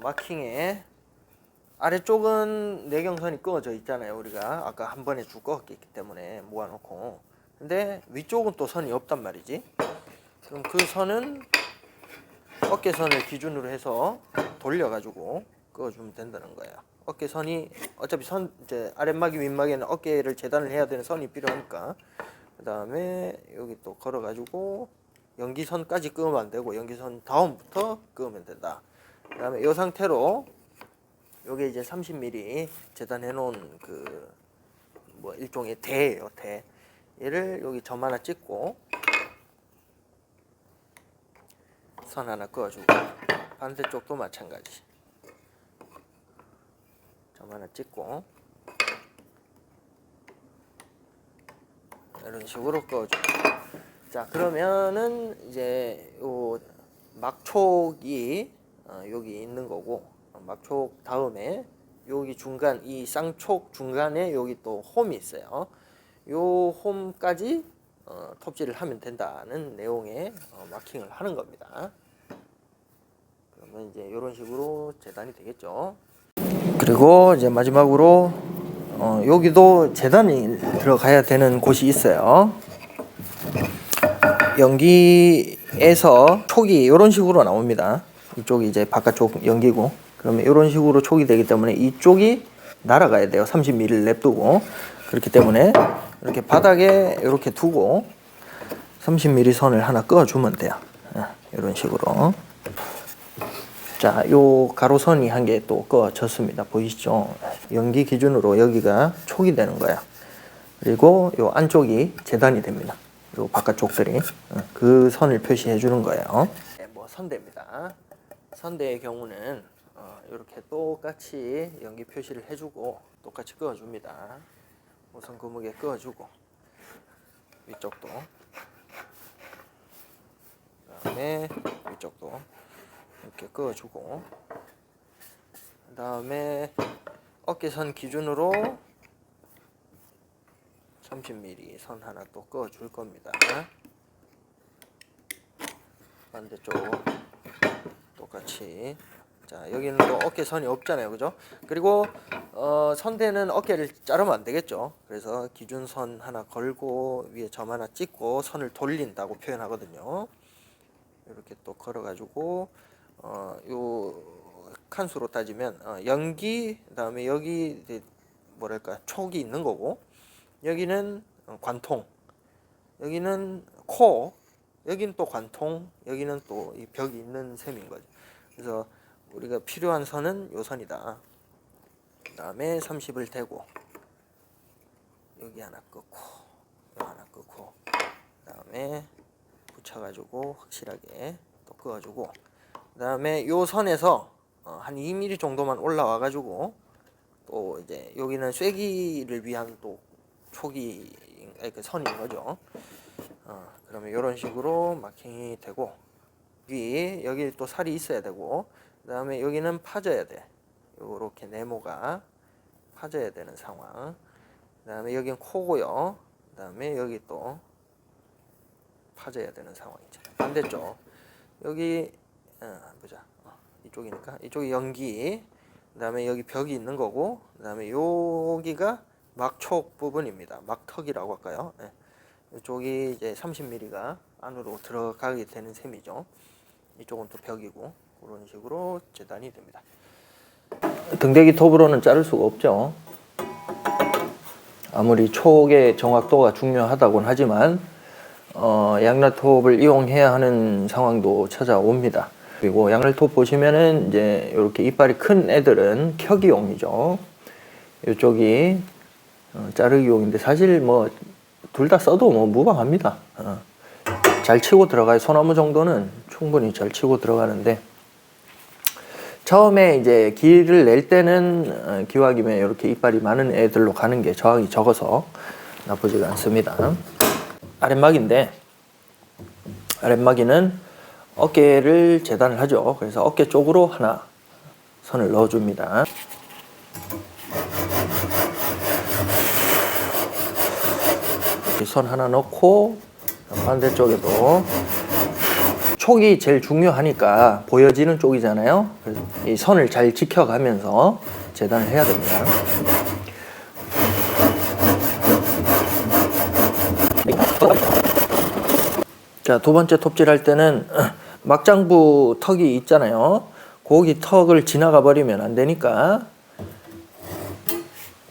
마킹에 아래쪽은 내경선이 끄어져 있잖아요. 우리가 아까 한 번에 쭉 끄었기 때문에 모아놓고. 근데 위쪽은 또 선이 없단 말이지. 그럼 그 선은 어깨선을 기준으로 해서 돌려가지고 끄어주면 된다는 거예요. 어깨선이 어차피 이제 아랫막이 윗막에는 어깨를 재단을 해야 되는 선이 필요하니까, 그 다음에 여기 또 걸어가지고 연기선까지 끄면 안 되고 연기선 다음부터 끄면 된다. 그 다음에 이 상태로 요게 이제 30mm 재단해 놓은 그 뭐 일종의 대예요. 대. 얘를 여기 점 하나 찍고 선 하나 그어주고, 반대쪽도 마찬가지 점 하나 찍고 이런 식으로 그어주고. 자, 그러면은 이제 요 막촉이 여기 있는 거고, 막촉 다음에 여기 중간 이 쌍촉 중간에 여기 또 홈이 있어요. 요 홈까지 톱질을 하면 된다는 내용의 마킹을 하는 겁니다. 그러면 이제 이런 식으로 재단이 되겠죠. 그리고 이제 마지막으로 여기도 재단이 들어가야 되는 곳이 있어요. 연기에서 촉이 이런 식으로 나옵니다. 이쪽이 이제 바깥쪽 연기고, 그러면 이런 식으로 촉이 되기 때문에 이쪽이 날아가야 돼요. 30mm를 냅두고. 그렇기 때문에 이렇게 바닥에 이렇게 두고 30mm 선을 하나 그어주면 돼요. 이런 식으로. 자, 요 가로선이 한 개 또 그어졌습니다. 보이시죠? 연기 기준으로 여기가 촉이 되는 거야. 그리고 요 안쪽이 재단이 됩니다. 요 바깥쪽들이 그 선을 표시해 주는 거예요. 뭐 선대입니다. 선대의 경우는 이렇게 똑같이 연기 표시를 해주고 똑같이 그어줍니다. 우선 금무게 그어주고, 위쪽도, 그다음에 위쪽도 이렇게 그어주고, 그다음에 어깨선 기준으로 30mm 선 하나 또 그어줄 겁니다. 반대쪽 똑같이. 자, 여기는 또 어깨선이 없잖아요, 그죠? 그리고 선대는 어깨를 자르면 안 되겠죠. 그래서 기준선 하나 걸고 위에 점 하나 찍고 선을 돌린다고 표현하거든요. 이렇게 또 걸어가지고 요 칸수로 따지면 연기, 그다음에 여기 뭐랄까 촉이 있는 거고, 여기는 관통, 여기는 코, 여기는 또 관통, 여기는 또 이 벽이 있는 셈인 거죠. 그래서 우리가 필요한 선은 요 선이다. 그 다음에 30을 대고 여기 하나 끊고 여기 하나 끊고, 그 다음에 붙여가지고 확실하게 또 그어주고, 그 다음에 요 선에서 한 2mm 정도만 올라와가지고 또 이제 여기는 쐐기를 위한 또 촉이 그 선인 거죠. 그러면 이런 식으로 마킹이 되고, 위 여기 또 살이 있어야 되고, 그 다음에 여기는 파져야 돼. 요렇게 네모가 파져야 되는 상황. 그 다음에 여기는 코고요. 그 다음에 여기 또 파져야 되는 상황이죠. 반대쪽 여기 보자. 이쪽이니까 이쪽이 연기, 그 다음에 여기 벽이 있는 거고, 그 다음에 여기가 막촉 부분입니다. 막턱이라고 할까요? 네. 이쪽이 이제 30mm가 안으로 들어가게 되는 셈이죠. 이쪽은 또 벽이고 그런 식으로 재단이 됩니다. 등대기 톱으로는 자를 수가 없죠. 아무리 촉의 정확도가 중요하다고는 하지만 양날톱을 이용해야 하는 상황도 찾아옵니다. 그리고 양날톱 보시면은 이제 이렇게 이빨이 큰 애들은 켜기용이죠. 이쪽이 자르기용인데 사실 뭐 둘 다 써도 뭐 무방합니다. 잘 치고 들어가요. 소나무 정도는 충분히 잘 치고 들어가는데 처음에 이제 기를 낼 때는 기왕이면 이렇게 이빨이 많은 애들로 가는 게 저항이 적어서 나쁘지가 않습니다. 아랫막인데 아랫막이는 어깨를 재단을 하죠. 그래서 어깨 쪽으로 하나 선을 넣어줍니다. 이렇게 선 하나 넣고 반대쪽에도 촉이 제일 중요하니까 보여지는 쪽이잖아요. 그래서 이 선을 잘 지켜가면서 재단을 해야 됩니다. 자, 두 번째 톱질 할 때는 막장부 턱이 있잖아요. 거기 턱을 지나가 버리면 안 되니까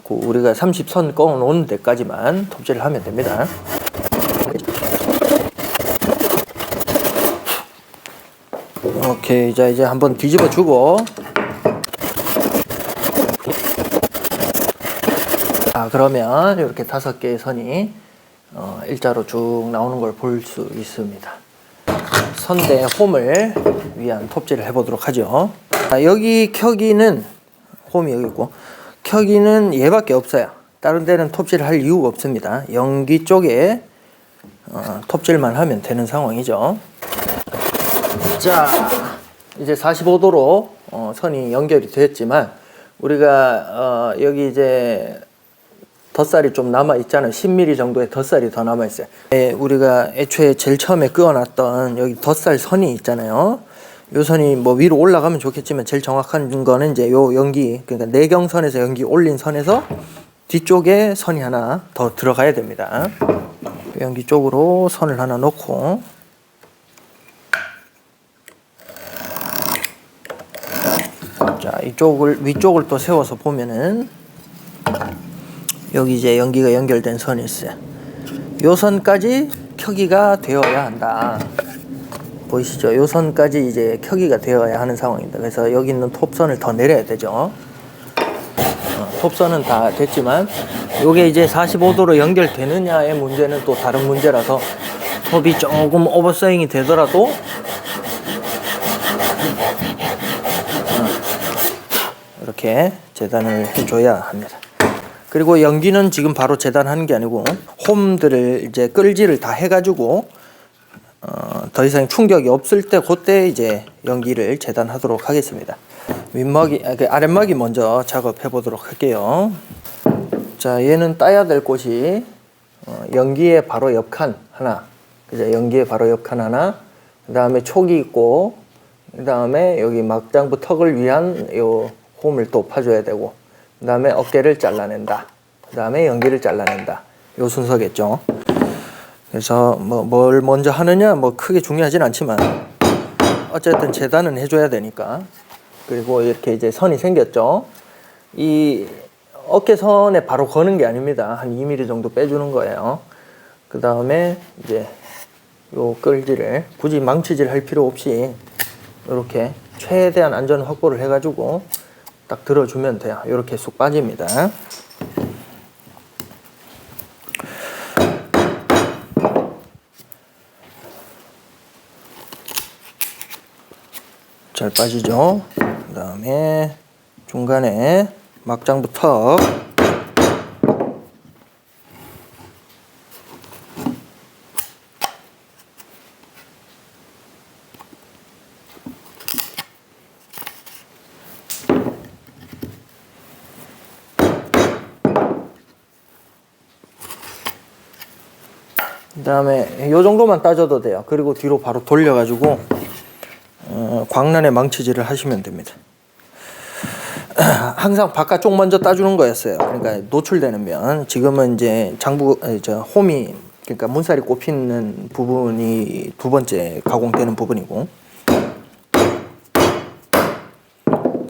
우리가 30선 꺼 놓은 데까지만 톱질을 하면 됩니다. 오케이, 자 이제 한번 뒤집어 주고 그러면 이렇게 5개의 선이 일자로 쭉 나오는 걸 볼 수 있습니다. 선대 홈을 위한 톱질을 해보도록 하죠. 여기 켜기는 홈이 여기 있고 켜기는 얘밖에 없어요. 다른 데는 톱질을 할 이유가 없습니다. 연기 쪽에 톱질만 하면 되는 상황이죠. 자, 이제 45도로 선이 연결이 됐지만 우리가 여기 이제 덧살이 좀 남아 있잖아요. 10mm 정도의 덧살이 더 남아 있어요. 우리가 애초에 제일 처음에 그어놨던 여기 덧살 선이 있잖아요. 요 선이 뭐 위로 올라가면 좋겠지만 제일 정확한 거는 이제 요 연기, 그러니까 내경선에서 연기 올린 선에서 뒤쪽에 선이 하나 더 들어가야 됩니다. 연기 쪽으로 선을 하나 놓고 자, 이쪽을 위쪽을 또 세워서 보면은 여기 이제 연기가 연결된 선이 있어요. 요 선까지 켜기가 되어야 한다. 보이시죠? 요 선까지 이제 켜기가 되어야 하는 상황입니다. 그래서 여기 있는 톱선을 더 내려야 되죠. 톱선은 다 됐지만 요게 이제 45도로 연결되느냐의 문제는 또 다른 문제라서 톱이 조금 오버스윙이 되더라도 이렇게 재단을 해줘야 합니다. 그리고 연기는 지금 바로 재단하는 게 아니고 홈들을 이제 끌지를 다 해가지고 더 이상 충격이 없을 때 그때 이제 연기를 재단하도록 하겠습니다. 아랫막이 먼저 작업해 보도록 할게요. 자, 얘는 따야 될 곳이 연기의 바로 옆칸 하나, 그죠? 연기의 바로 옆칸 하나, 그 다음에 촉이 있고, 그 다음에 여기 막장부 턱을 위한 요 홈을 또 파줘야 되고, 그 다음에 어깨를 잘라낸다. 그 다음에 연기를 잘라낸다. 요 순서겠죠. 그래서 뭘 먼저 하느냐 뭐 크게 중요하진 않지만 어쨌든 재단은 해줘야 되니까. 그리고 이렇게 이제 선이 생겼죠. 이 어깨선에 바로 거는 게 아닙니다. 한 2mm 정도 빼주는 거예요. 그 다음에 이제 요 끌지를 굳이 망치질 할 필요 없이 이렇게 최대한 안전 확보를 해가지고 딱 들어주면 돼요. 이렇게 쑥 빠집니다. 잘 빠지죠. 그 다음에 중간에 막장부 턱, 그 다음에 요 정도만 따져도 돼요. 그리고 뒤로 바로 돌려가지고 광란에 망치질을 하시면 됩니다. 항상 바깥쪽 먼저 따주는 거였어요. 그러니까 노출되는 면. 지금은 이제 홈이 그러니까 문살이 꼽히는 부분이 두 번째 가공되는 부분이고,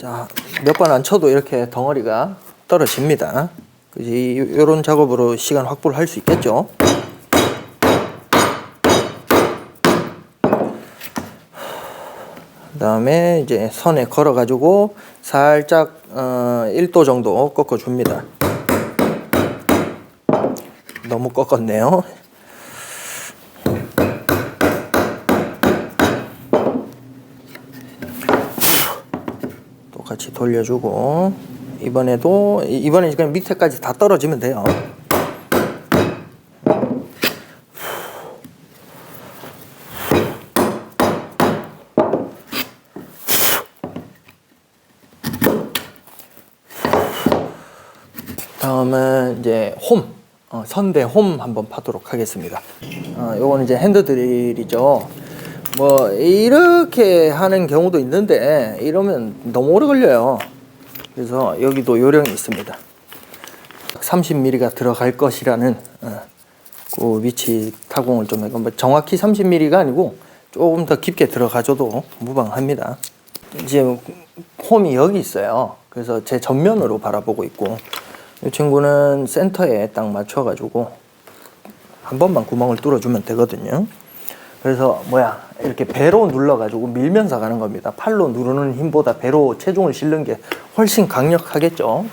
자, 몇 번 안 쳐도 이렇게 덩어리가 떨어집니다. 이런 작업으로 시간 확보를 할 수 있겠죠. 그 다음에 이제 선에 걸어 가지고 살짝 1도 정도 꺾어 줍니다. 너무 꺾었네요. 똑같이 돌려주고, 이번에 그냥 밑에까지 다 떨어지면 돼요. 다음은 이제 선대 홈 한번 파도록 하겠습니다. 요거는 이제 핸드 드릴이죠. 뭐 이렇게 하는 경우도 있는데 이러면 너무 오래 걸려요. 그래서 여기도 요령이 있습니다. 30mm가 들어갈 것이라는 그 위치 타공을 좀 해서, 정확히 30mm가 아니고 조금 더 깊게 들어가줘도 무방합니다. 이제 홈이 여기 있어요. 그래서 제 전면으로 바라보고 있고, 이 친구는 센터에 딱 맞춰가지고 한 번만 구멍을 뚫어주면 되거든요. 그래서 이렇게 배로 눌러가지고 밀면서 가는 겁니다. 팔로 누르는 힘보다 배로 체중을 실는 게 훨씬 강력하겠죠.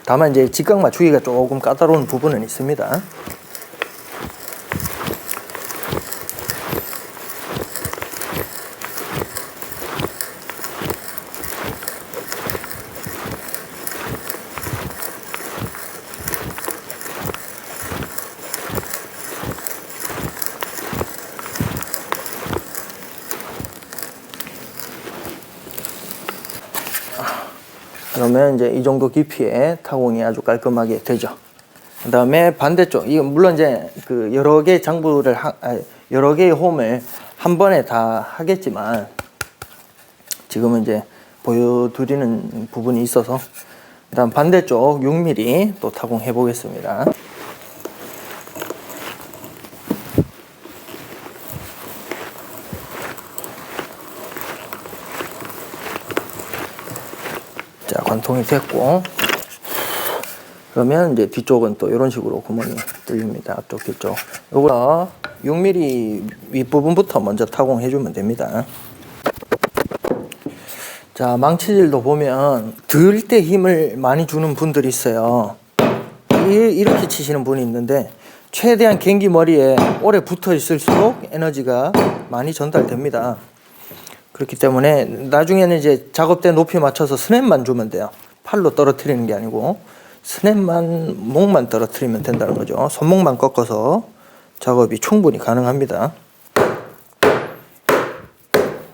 다만 이제 직각 맞추기가 조금 까다로운 부분은 있습니다. 그러면 이제 이 정도 깊이의 타공이 아주 깔끔하게 되죠. 그 다음에 반대쪽, 이거 물론 이제 그 여러 개의 여러 개의 홈을 한 번에 다 하겠지만, 지금은 이제 보여드리는 부분이 있어서, 그 다음 반대쪽 6mm 또 타공해 보겠습니다. 자, 관통이 됐고, 그러면 이제 뒤쪽은 또 이런 식으로 구멍이 뚫립니다. 앞쪽, 뒤쪽. 요거 6mm 윗부분부터 먼저 타공해 주면 됩니다. 자, 망치질도 보면 들 때 힘을 많이 주는 분들이 있어요. 이렇게 치시는 분이 있는데, 최대한 갱기 머리에 오래 붙어 있을수록 에너지가 많이 전달됩니다. 그렇기 때문에 나중에는 이제 작업대 높이 맞춰서 스냅만 주면 돼요. 팔로 떨어뜨리는 게 아니고 목만 떨어뜨리면 된다는 거죠. 손목만 꺾어서 작업이 충분히 가능합니다.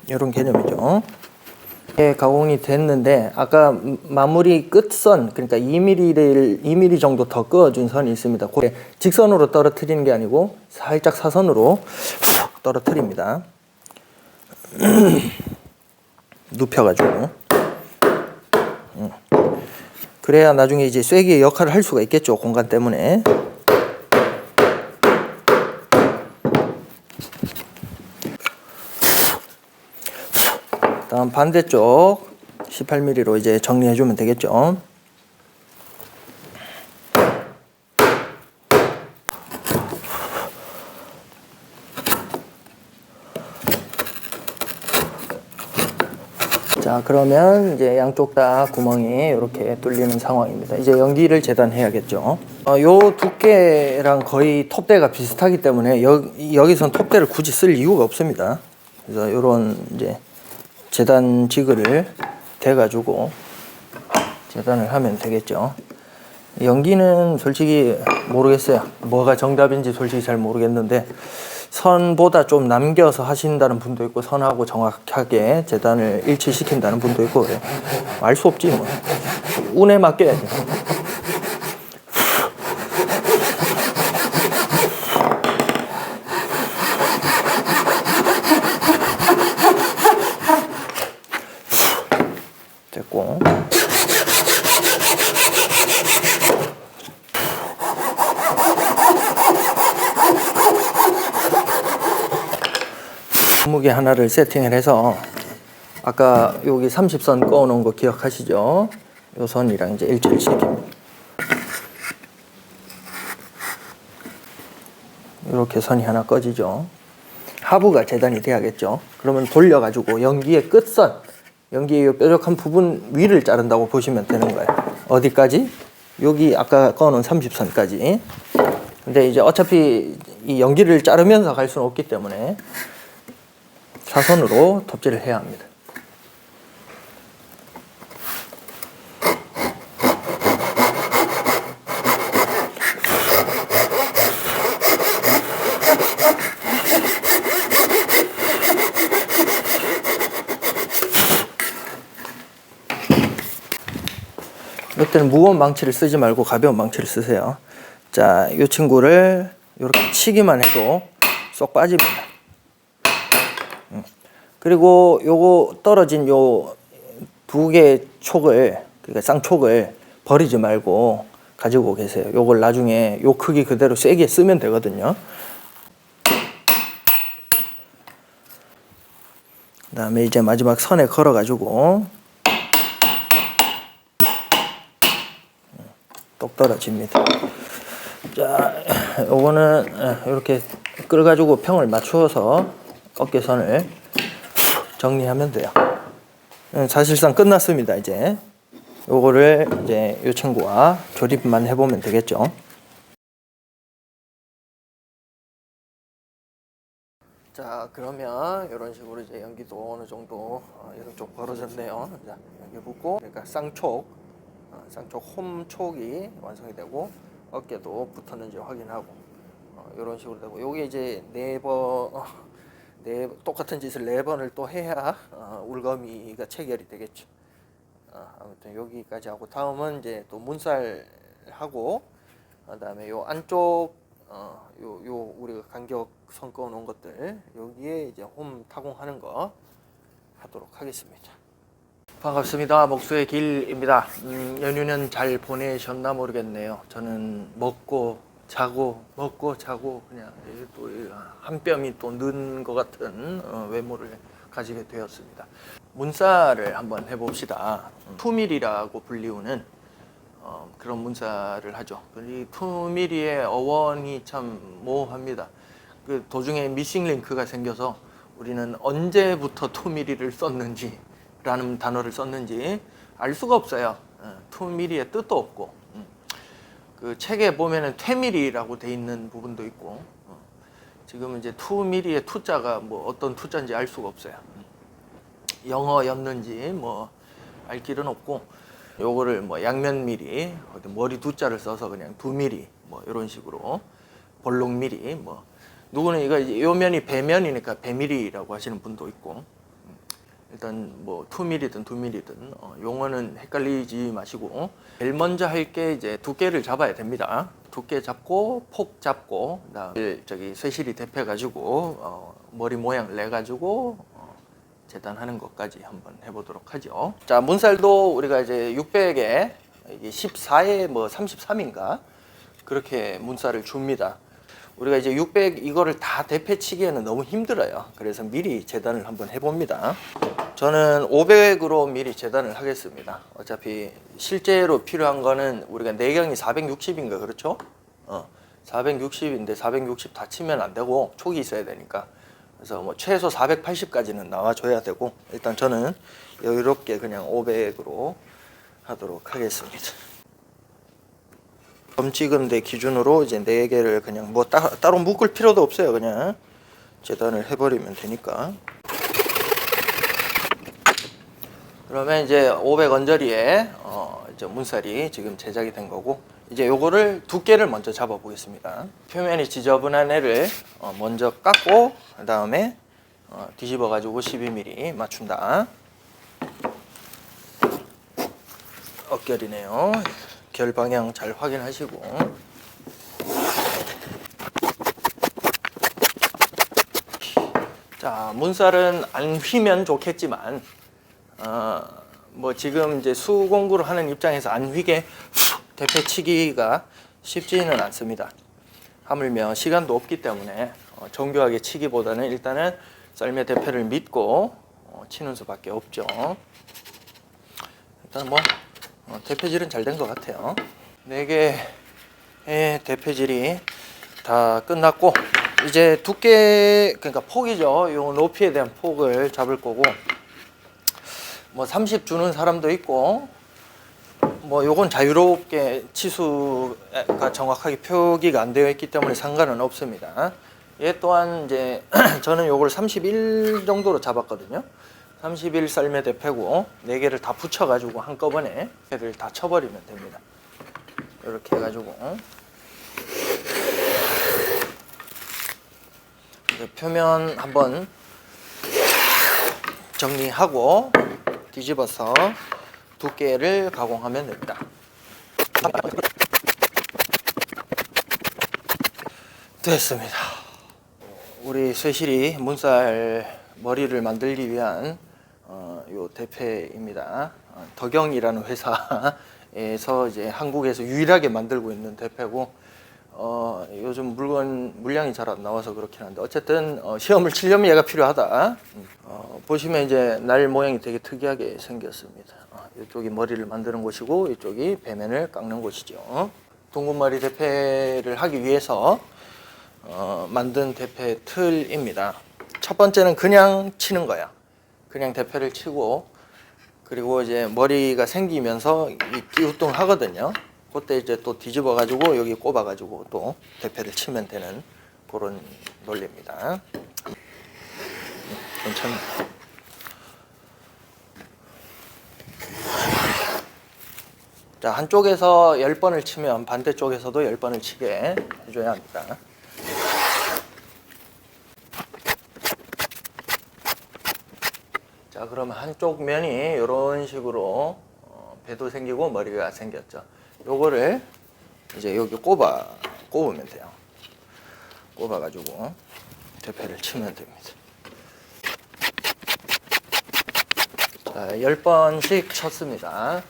이런 개념이죠. 이게 가공이 됐는데, 아까 마무리 끝선, 그러니까 2mm 정도 더 그어준 선이 있습니다. 그게 직선으로 떨어뜨리는 게 아니고 살짝 사선으로 떨어뜨립니다. 눕혀가지고, 그래야 나중에 이제 쐐기의 역할을 할 수가 있겠죠, 공간 때문에. 다음 반대쪽 18mm로 이제 정리해주면 되겠죠. 자, 그러면 이제 양쪽 다 구멍이 이렇게 뚫리는 상황입니다. 이제 연기를 재단해야겠죠. 요 두께랑 거의 톱대가 비슷하기 때문에 여기선 톱대를 굳이 쓸 이유가 없습니다. 그래서 요런 이제 재단 지그를 대가지고 재단을 하면 되겠죠. 연기는 솔직히 모르겠어요. 뭐가 정답인지 솔직히 잘 모르겠는데, 선보다 좀 남겨서 하신다는 분도 있고, 선하고 정확하게 재단을 일치시킨다는 분도 있고, 그래요. 알 수 없지 뭐. 운에 맡겨야지. 됐고, 무게 하나를 세팅을 해서 아까 여기 30선 꺼 놓은 거 기억하시죠? 요 선이랑 이제 일치를 시킵니다. 이렇게 선이 하나 꺼지죠. 하부가 재단이 돼야겠죠. 그러면 돌려가지고 연기의 끝선, 연기의 뾰족한 부분 위를 자른다고 보시면 되는 거예요. 어디까지? 여기 아까 꺼놓은 30선까지. 근데 이제 어차피 이 연기를 자르면서 갈 수는 없기 때문에 사선으로 톱질을 해야 합니다. 이때는 무거운 망치를 쓰지 말고 가벼운 망치를 쓰세요. 자, 이 친구를 이렇게 치기만 해도 쏙 빠집니다. 그리고 요거 떨어진 요 두 개의 촉을, 그러니까 쌍촉을 버리지 말고 가지고 계세요. 요걸 나중에 요 크기 그대로 세게 쓰면 되거든요. 그 다음에 이제 마지막 선에 걸어 가지고 똑 떨어집니다. 자, 요거는 이렇게 끌어가지고 평을 맞추어서 어깨선을 정리하면 돼요. 사실상 끝났습니다. 이제 요거를 이제 요 친구와 조립만 해보면 되겠죠. 자, 그러면 이런 식으로 이제 연기도 어느 정도 이런 쪽 벌어졌네요. 자, 여기 붙고, 그러니까 쌍촉 홈촉이 완성이 되고 어깨도 붙었는지 확인하고 이런 식으로 되고, 요게 이제 똑같은 짓을 4번을 또 해야 울거미가 체결이 되겠죠. 아무튼 여기까지 하고, 다음은 이제 또 문살하고, 그다음에 요 안쪽 요 우리가 간격 선 그어 놓은 것들 여기에 이제 홈 타공하는 거 하도록 하겠습니다. 반갑습니다. 목수의 길입니다. 연휴는 잘 보내셨나 모르겠네요. 저는 먹고 자고 그냥 또 한 뼘이 또 는 것 같은 외모를 가지게 되었습니다. 문살을 한번 해봅시다. 투밀이라고 불리우는 그런 문살을 하죠. 이 투밀의 어원이 참 모호합니다. 그 도중에 미싱 링크가 생겨서 우리는 언제부터 투밀이를 썼는지 라는 단어를 썼는지 알 수가 없어요. 2mm의 뜻도 없고, 그 책에 보면은 퇴밀이라고 돼 있는 부분도 있고, 지금은 이제 2mm의 투자가 뭐 어떤 투자인지 알 수가 없어요. 영어였는지 뭐 알 길은 없고, 요거를 뭐 양면 미리, 머리 두자를 써서 그냥 2mm 뭐 이런 식으로, 볼록 미리, 뭐 누구는 이거 이제 요 면이 배면이니까 배밀이라고 하시는 분도 있고. 일단 뭐 2mm든 2mm든 용어는 헷갈리지 마시고, 제일 먼저 할 게 이제 두께를 잡아야 됩니다. 두께 잡고 폭 잡고, 그다음에 저기 쇠실이 대패 가지고 머리 모양을 내 가지고 재단하는 것까지 한번 해보도록 하죠. 자, 문살도 우리가 이제 600에 이게 14에 뭐 33인가 그렇게 문살을 줍니다. 우리가 이제 600 이거를 다 대패치기에는 너무 힘들어요. 그래서 미리 재단을 한번 해봅니다. 저는 500으로 미리 재단을 하겠습니다. 어차피 실제로 필요한 거는 우리가 내경이 460인가 그렇죠? 460인데 460 다 치면 안 되고 촉이 있어야 되니까, 그래서 뭐 최소 480까지는 나와줘야 되고, 일단 저는 여유롭게 그냥 500으로 하도록 하겠습니다. 점 찍은 데 기준으로 이제 4개를 그냥 뭐 따로 묶을 필요도 없어요. 그냥 재단을 해버리면 되니까. 그러면 이제 500 언저리에 이제 문살이 지금 제작이 된 거고, 이제 요거를 두께를 먼저 잡아 보겠습니다. 표면이 지저분한 애를 먼저 깎고, 그 다음에 뒤집어 가지고 12mm 맞춘다. 어결이네요. 결 방향 잘 확인하시고. 자, 문살은 안 휘면 좋겠지만 뭐 지금 이제 수공구를 하는 입장에서 안 휘게 대패치기가 쉽지는 않습니다. 하물며 시간도 없기 때문에 정교하게 치기보다는 일단은 썰매 대패를 믿고 치는 수밖에 없죠. 일단 뭐 대패질은 잘 된 것 같아요. 4개의 대패질이 다 끝났고 이제 두께, 그러니까 폭이죠. 요 높이에 대한 폭을 잡을 거고, 뭐 30 주는 사람도 있고, 뭐 요건 자유롭게 치수가 정확하게 표기가 안 되어 있기 때문에 상관은 없습니다. 얘 또한 이제 저는 요걸 31 정도로 잡았거든요. 31 썰매 대패고 4개를 다 붙여 가지고 한꺼번에 얘를 다 쳐버리면 됩니다. 이렇게 해가지고 표면 한번 정리하고 뒤집어서 두께를 가공하면 됩니다. 됐습니다. 우리 쇠실이 문살 머리를 만들기 위한 요 대패입니다. 덕영이라는 회사에서 이제 한국에서 유일하게 만들고 있는 대패고, 요즘 물량이 잘 안 나와서 그렇긴 한데 어쨌든 시험을 치려면 얘가 필요하다. 보시면 이제 날 모양이 되게 특이하게 생겼습니다. 이쪽이 머리를 만드는 곳이고 이쪽이 배면을 깎는 곳이죠. 둥근머리 대패를 하기 위해서 만든 대패 틀입니다. 첫 번째는 그냥 치는 거야. 그냥 대패를 치고, 그리고 이제 머리가 생기면서 기우뚱 하거든요. 그때 이제 또 뒤집어 가지고 여기 꼽아 가지고 또 대패를 치면 되는 그런 논리입니다. 괜찮아요. 자, 한쪽에서 10번을 치면 반대쪽에서도 10번을 치게 해줘야 합니다. 자, 그러면 한쪽 면이 이런 식으로 배도 생기고 머리가 생겼죠. 요거를 이제 여기 꼽으면 돼요. 꼽아가지고 대패를 치면 됩니다. 자, 10번씩 쳤습니다.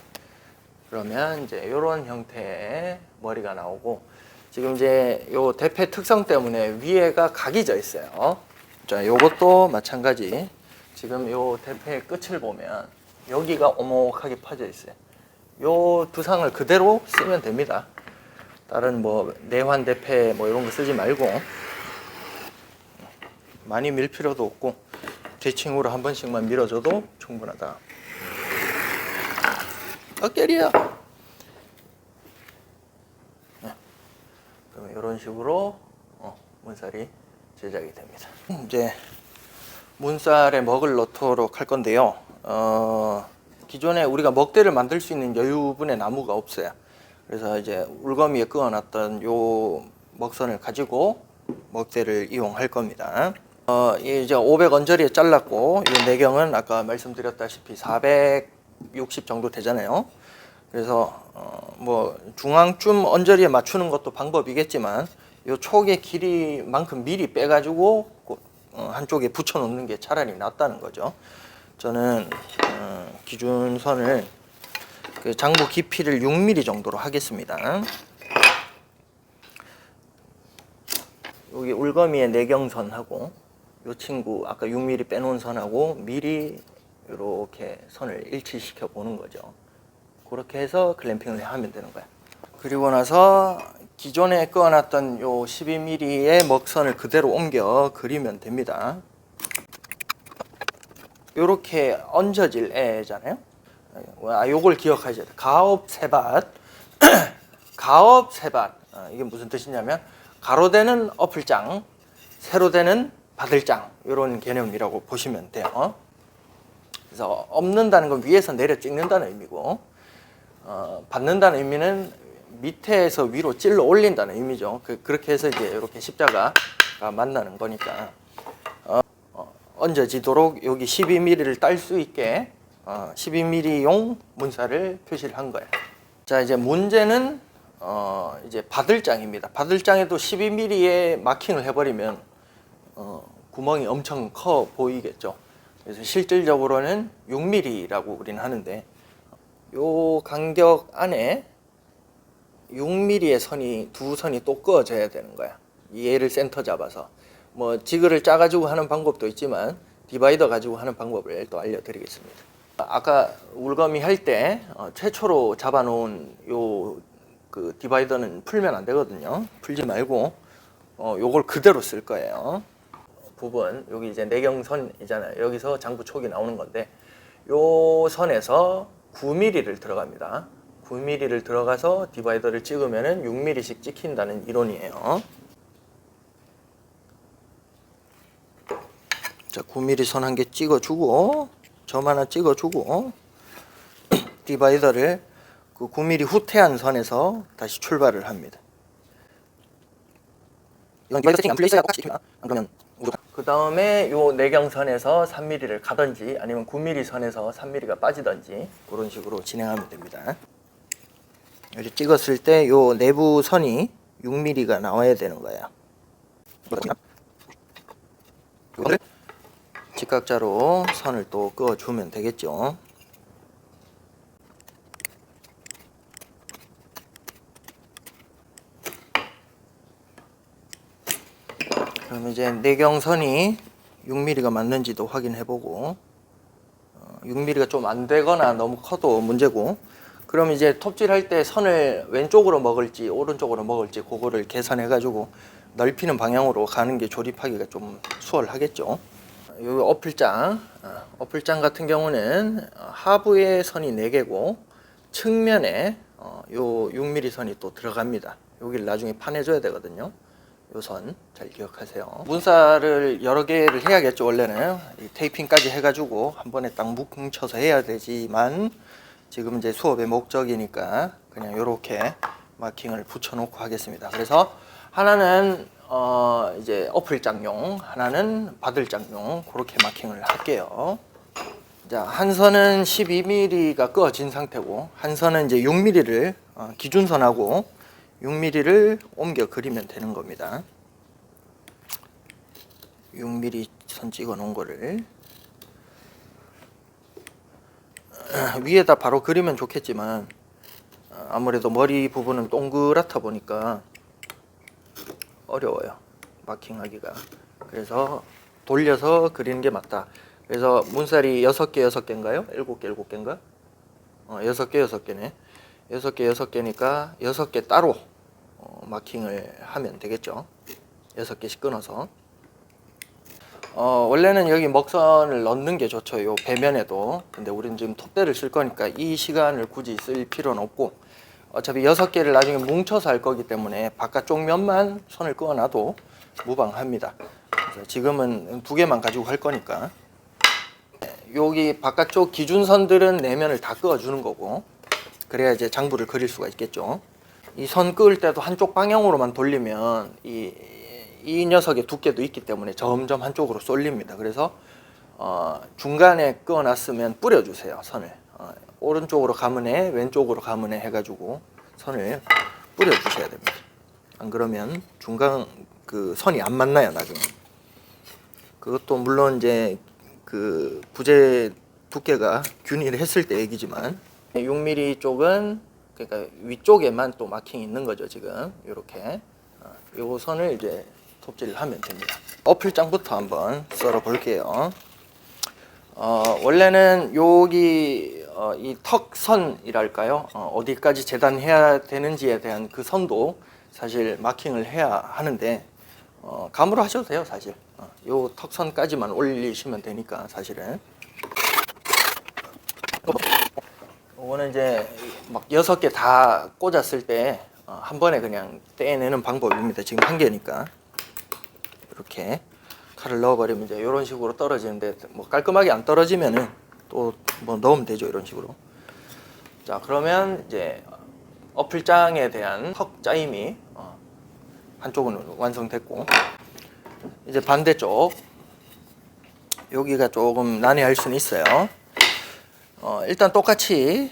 그러면 이제 이런 형태의 머리가 나오고, 지금 이제 요 대패 특성 때문에 위에가 각이 져 있어요. 자, 요것도 마찬가지. 지금 요 대패의 끝을 보면 여기가 오목하게 퍼져 있어요. 요 두상을 그대로 쓰면 됩니다. 다른 뭐 내환 대패 뭐 이런 거 쓰지 말고, 많이 밀 필요도 없고 대칭으로 한 번씩만 밀어줘도 충분하다. 깨리야. 네. 그러면 이런 식으로 문살이 제작이 됩니다. 이제 문살에 먹을 넣도록 할 건데요. 기존에 우리가 먹대를 만들 수 있는 여유분의 나무가 없어요. 그래서 이제 울거미에 그어놨던 요 먹선을 가지고 먹대를 이용할 겁니다. 이제 500 언저리에 잘랐고, 이 내경은 아까 말씀드렸다시피 460 정도 되잖아요. 그래서 뭐 중앙쯤 언저리에 맞추는 것도 방법이겠지만, 요 촉의 길이만큼 미리 빼가지고 한쪽에 붙여 놓는 게 차라리 낫다는 거죠. 저는 기준선을 그 장부 깊이를 6mm 정도로 하겠습니다. 여기 울거미의 내경선하고 이 친구 아까 6mm 빼놓은 선하고 미리 이렇게 선을 일치시켜 보는 거죠. 그렇게 해서 클램핑을 하면 되는 거야. 그리고 나서 기존에 그어놨던 요 12mm의 먹선을 그대로 옮겨 그리면 됩니다. 요렇게 얹어질 애잖아요. 요걸 기억하셔야 돼요. 가업 세밭. 가업 세밭. 이게 무슨 뜻이냐면 가로되는 어플장, 세로되는 바들장, 이런 개념이라고 보시면 돼요. 그래서 엎는다는 건 위에서 내려 찍는다는 의미고, 받는다는 의미는 밑에서 위로 찔러 올린다는 의미죠. 그렇게 해서 이제 이렇게 십자가가 만나는 거니까 얹어지도록 여기 12mm를 딸 수 있게 12mm용 문살을 표시를 한 거예요. 자, 이제 문제는 이제 바들장입니다. 바들장에도 12mm의 마킹을 해버리면 구멍이 엄청 커 보이겠죠. 그래서 실질적으로는 6mm라고 우리는 하는데, 요 간격 안에 6mm의 선이 두 선이 또 그어져야 되는 거야. 얘를 센터 잡아서 뭐 지그를 짜가지고 하는 방법도 있지만 디바이더 가지고 하는 방법을 또 알려드리겠습니다. 아까 울거미 할 때 최초로 잡아놓은 요 그 디바이더는 풀면 안 되거든요. 풀지 말고 요걸 그대로 쓸 거예요. 부분 여기 이제 내경선이잖아요. 여기서 장부촉이 나오는 건데 요 선에서 9mm를 들어갑니다. 9mm를 들어가서 디바이더를 찍으면은 6mm씩 찍힌다는 이론이에요. 자, 9mm 선 한 개 찍어주고 점 하나 찍어주고 디바이더를 그 9mm 후퇴한 선에서 다시 출발을 합니다. 이건 디바이더 세팅이 안 풀려있어야 똑같이 찍힙니다. 안 그러면 그 다음에 요 내경선에서 3mm를 가든지 아니면 9mm 선에서 3mm가 빠지든지 그런 식으로 진행하면 됩니다. 이렇게 찍었을 때 요 내부 선이 6mm가 나와야 되는 거예요. 이거를 직각자로 선을 또 그어주면 되겠죠. 그럼 이제 내경선이 6mm가 맞는지도 확인해보고 6mm가 좀 안 되거나 너무 커도 문제고 그럼 이제 톱질할 때 선을 왼쪽으로 먹을지 오른쪽으로 먹을지 그거를 계산해가지고 넓히는 방향으로 가는 게 조립하기가 좀 수월하겠죠. 요 어플장 같은 경우는 하부에 선이 4개고 측면에 요 6mm 선이 또 들어갑니다. 여기를 나중에 파내줘야 되거든요. 요 선 잘 기억하세요. 문살을 여러 개를 해야겠죠. 원래는 테이핑까지 해가지고 한 번에 딱 뭉쳐서 해야 되지만 지금 이제 수업의 목적이니까 그냥 요렇게 마킹을 붙여놓고 하겠습니다. 그래서 하나는 이제 어플장용, 하나는 바들장용 그렇게 마킹을 할게요. 자, 한 선은 12mm가 끄어진 상태고 한 선은 이제 6mm를 기준선하고 6mm를 옮겨 그리면 되는 겁니다. 6mm 선 찍어 놓은 거를 위에다 바로 그리면 좋겠지만 아무래도 머리 부분은 동그랗다 보니까 어려워요. 마킹하기가. 그래서 돌려서 그리는 게 맞다. 그래서 문살이 6개 6개인가요? 7개 7개인가? 6개 6개네. 6개 6개니까 6개 따로 마킹을 하면 되겠죠. 6개씩 끊어서. 원래는 여기 먹선을 넣는 게 좋죠. 요 배면에도. 근데 우리는 지금 톱대를 쓸 거니까 이 시간을 굳이 쓸 필요는 없고 어차피 6개를 나중에 뭉쳐서 할 거기 때문에 바깥쪽 면만 선을 그어놔도 무방합니다. 그래서 지금은 2개만 가지고 할 거니까 여기 바깥쪽 기준선들은 내면을 다 그어주는 거고 그래야 이제 장부를 그릴 수가 있겠죠. 이 선 그을 때도 한쪽 방향으로만 돌리면 이 녀석의 두께도 있기 때문에 점점 한쪽으로 쏠립니다. 그래서 중간에 그어놨으면 뿌려주세요. 선을 오른쪽으로 가문에 왼쪽으로 가문에 해가지고 선을 뿌려주셔야 됩니다. 안 그러면 중간 그 선이 안 만나요. 나중에 그것도 물론 이제 그 부재 두께가 균일했을 때 얘기지만 6mm 쪽은 그러니까 위쪽에만 또 마킹이 있는 거죠. 지금 이렇게 요 선을 이제 톱질을 하면 됩니다. 어플장부터 한번 썰어 볼게요. 원래는 여기 이 턱선이랄까요? 어디까지 재단해야 되는지에 대한 그 선도 사실 마킹을 해야 하는데 감으로 하셔도 돼요. 사실 요 턱선까지만 올리시면 되니까 사실은 이거는 이제 막 6개 다 꽂았을 때 한 번에 그냥 떼내는 방법입니다. 지금 1개니까 이렇게 칼을 넣어버리면 이제 이런 식으로 떨어지는데 뭐 깔끔하게 안 떨어지면은 또 뭐 넣으면 되죠. 이런 식으로. 자, 그러면 이제 어플장에 대한 턱 짜임이 한쪽은 완성됐고 이제 반대쪽 여기가 조금 난해할 수는 있어요. 일단 똑같이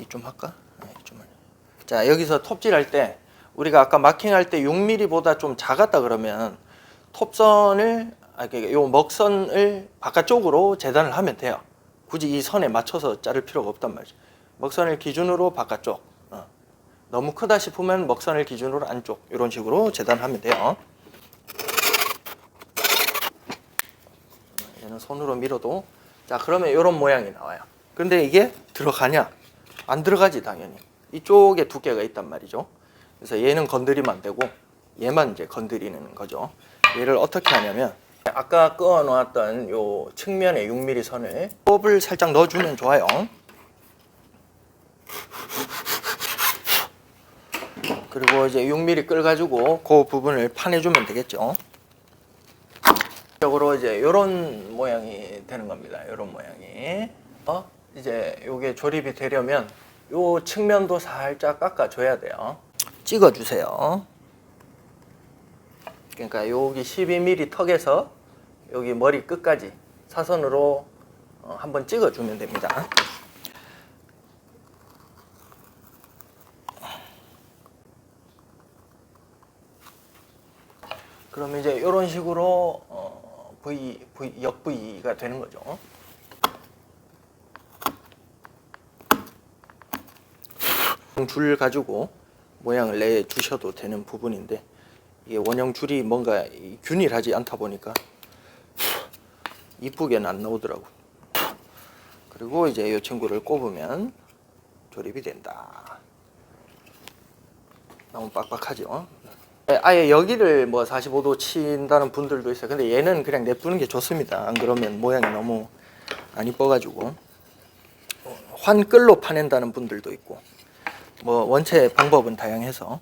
좀 할까? 자, 여기서 톱질할 때 우리가 아까 마킹할 때 6mm보다 좀 작았다 그러면 톱선을 요 먹선을 바깥쪽으로 재단을 하면 돼요. 굳이 이 선에 맞춰서 자를 필요가 없단 말이죠. 먹선을 기준으로 바깥쪽, 너무 크다 싶으면 먹선을 기준으로 안쪽 이런 식으로 재단하면 돼요. 아니면 손으로 밀어도 자 그러면 이런 모양이 나와요. 근데 이게 들어가냐? 안 들어가지 당연히. 이쪽에 두께가 있단 말이죠. 그래서 얘는 건드리면 안 되고 얘만 이제 건드리는 거죠. 얘를 어떻게 하냐면 아까 그어 놓았던 요 측면에 6mm 선을 톱을 살짝 넣어주면 좋아요. 그리고 이제 6mm 끌 가지고 그 부분을 파내주면 되겠죠. 적으로 이제 이런 모양이 되는 겁니다. 이런 모양이. 이제 요게 조립이 되려면 요 측면도 살짝 깎아줘야 돼요. 찍어주세요. 그러니까 여기 12mm 턱에서 여기 머리 끝까지 사선으로 한번 찍어주면 됩니다. 그러면 이제 이런 식으로 역V가 되는 거죠. 줄 가지고 모양을 내 주셔도 되는 부분인데 이게 원형 줄이 뭔가 균일하지 않다 보니까 이쁘게는 안 나오더라고. 그리고 이제 이 친구를 꼽으면 조립이 된다. 너무 빡빡하죠. 아예 여기를 뭐 45도 친다는 분들도 있어요. 근데 얘는 그냥 냅두는 게 좋습니다. 안 그러면 모양이 너무 안 이뻐가지고 환끌로 파낸다는 분들도 있고 뭐 원체 방법은 다양해서.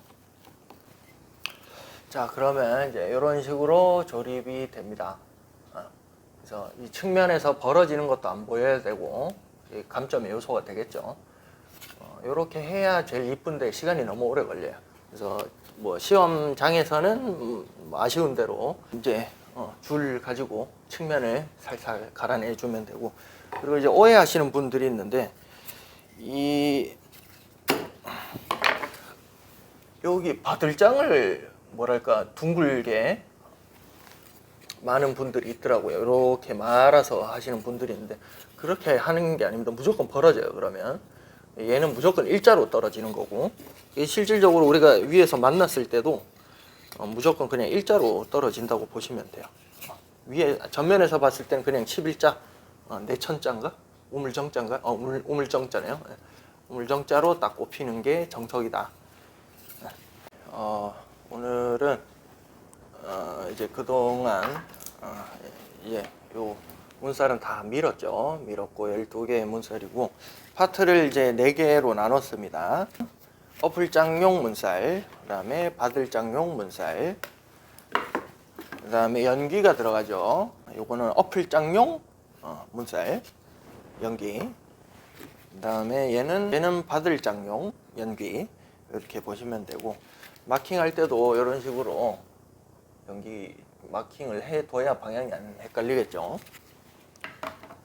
자 그러면 이제 이런 식으로 조립이 됩니다. 그래서 이 측면에서 벌어지는 것도 안 보여야 되고 감점의 요소가 되겠죠. 이렇게 해야 제일 이쁜데 시간이 너무 오래 걸려요. 그래서 뭐 시험장에서는 아쉬운 대로 이제 줄 가지고 측면을 살살 갈아내 주면 되고. 그리고 이제 오해하시는 분들이 있는데 여기 바들장을 뭐랄까 둥글게 많은 분들이 있더라고요. 이렇게 말아서 하시는 분들이 있는데 그렇게 하는 게 아닙니다. 무조건 벌어져요. 그러면 얘는 무조건 일자로 떨어지는 거고 실질적으로 우리가 위에서 만났을 때도 무조건 그냥 일자로 떨어진다고 보시면 돼요. 위에 전면에서 봤을 때는 그냥 11자 내천자인가? 우물정자인가? 우물정자네요. 우물정자로 딱 꼽히는 게 정석이다. 오늘은 이제 그동안 이제 요 문살은 다 밀었죠. 밀었고 12개의 문살이고 파트를 이제 4개로 나눴습니다. 어플장용 문살, 그 다음에 바들장용 문살, 그 다음에 연기가 들어가죠. 요거는 어플장용 문살, 연기. 그 다음에 얘는 바들장용, 연기. 이렇게 보시면 되고 마킹할 때도 이런 식으로 연기 마킹을 해둬야 방향이 안 헷갈리겠죠.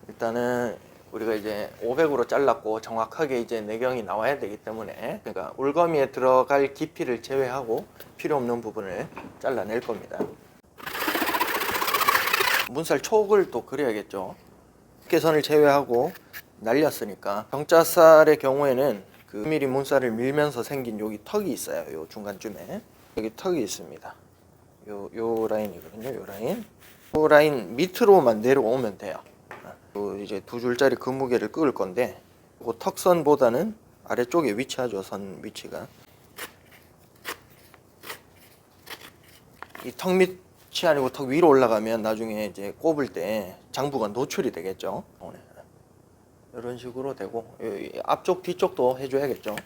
일단은 우리가 이제 500으로 잘랐고 정확하게 이제 내경이 나와야 되기 때문에 그러니까 울거미에 들어갈 깊이를 제외하고 필요 없는 부분을 잘라낼 겁니다. 문살 촉을 또 그려야겠죠. 개선을 제외하고 날렸으니까 정자살의 경우에는 그 1mm 문살을 밀면서 생긴 여기 턱이 있어요. 요 중간쯤에 여기 턱이 있습니다. 요 라인이거든요. 요 라인 밑으로만 내려오면 돼요. 이제 2줄짜리 그 무게를 끄을 건데 그 턱선보다는 아래쪽에 위치하죠. 선 위치가 이 턱 밑이 아니고 턱 위로 올라가면 나중에 이제 꼽을 때 장부가 노출이 되겠죠. 이런 식으로 되고 앞쪽 뒤쪽도 해줘야겠죠.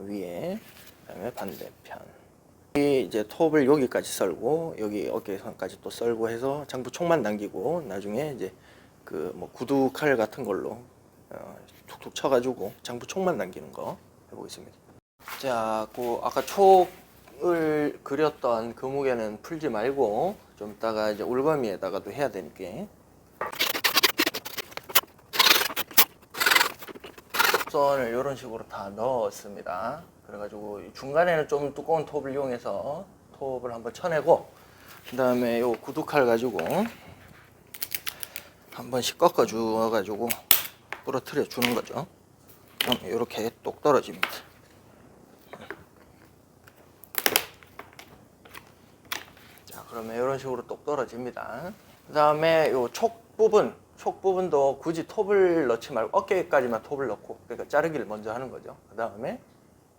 위에 그다음에 반대편 이제 톱을 여기까지 썰고 여기 어깨선까지 또 썰고 해서 장부 촉만 남기고 나중에 이제 그 뭐 구두 칼 같은 걸로 툭툭 쳐가지고 장부 촉만 남기는 거 해보겠습니다. 자, 그 아까 촉을 그렸던 그 무게는 풀지 말고 좀 이따가 이제 울거미에다가도 해야 되니까 선을 이런 식으로 다 넣었습니다. 그래가지고 중간에는 좀 두꺼운 톱을 이용해서 톱을 한번 쳐내고 그 다음에 요 구두칼 가지고 한 번씩 꺾어 주어가지고 부러뜨려 주는 거죠. 그럼 이렇게 똑 떨어집니다. 자, 그러면 이런 식으로 똑 떨어집니다. 그 다음에 요 촉 부분도 굳이 톱을 넣지 말고 어깨까지만 톱을 넣고, 그러니까 자르기를 먼저 하는 거죠. 그 다음에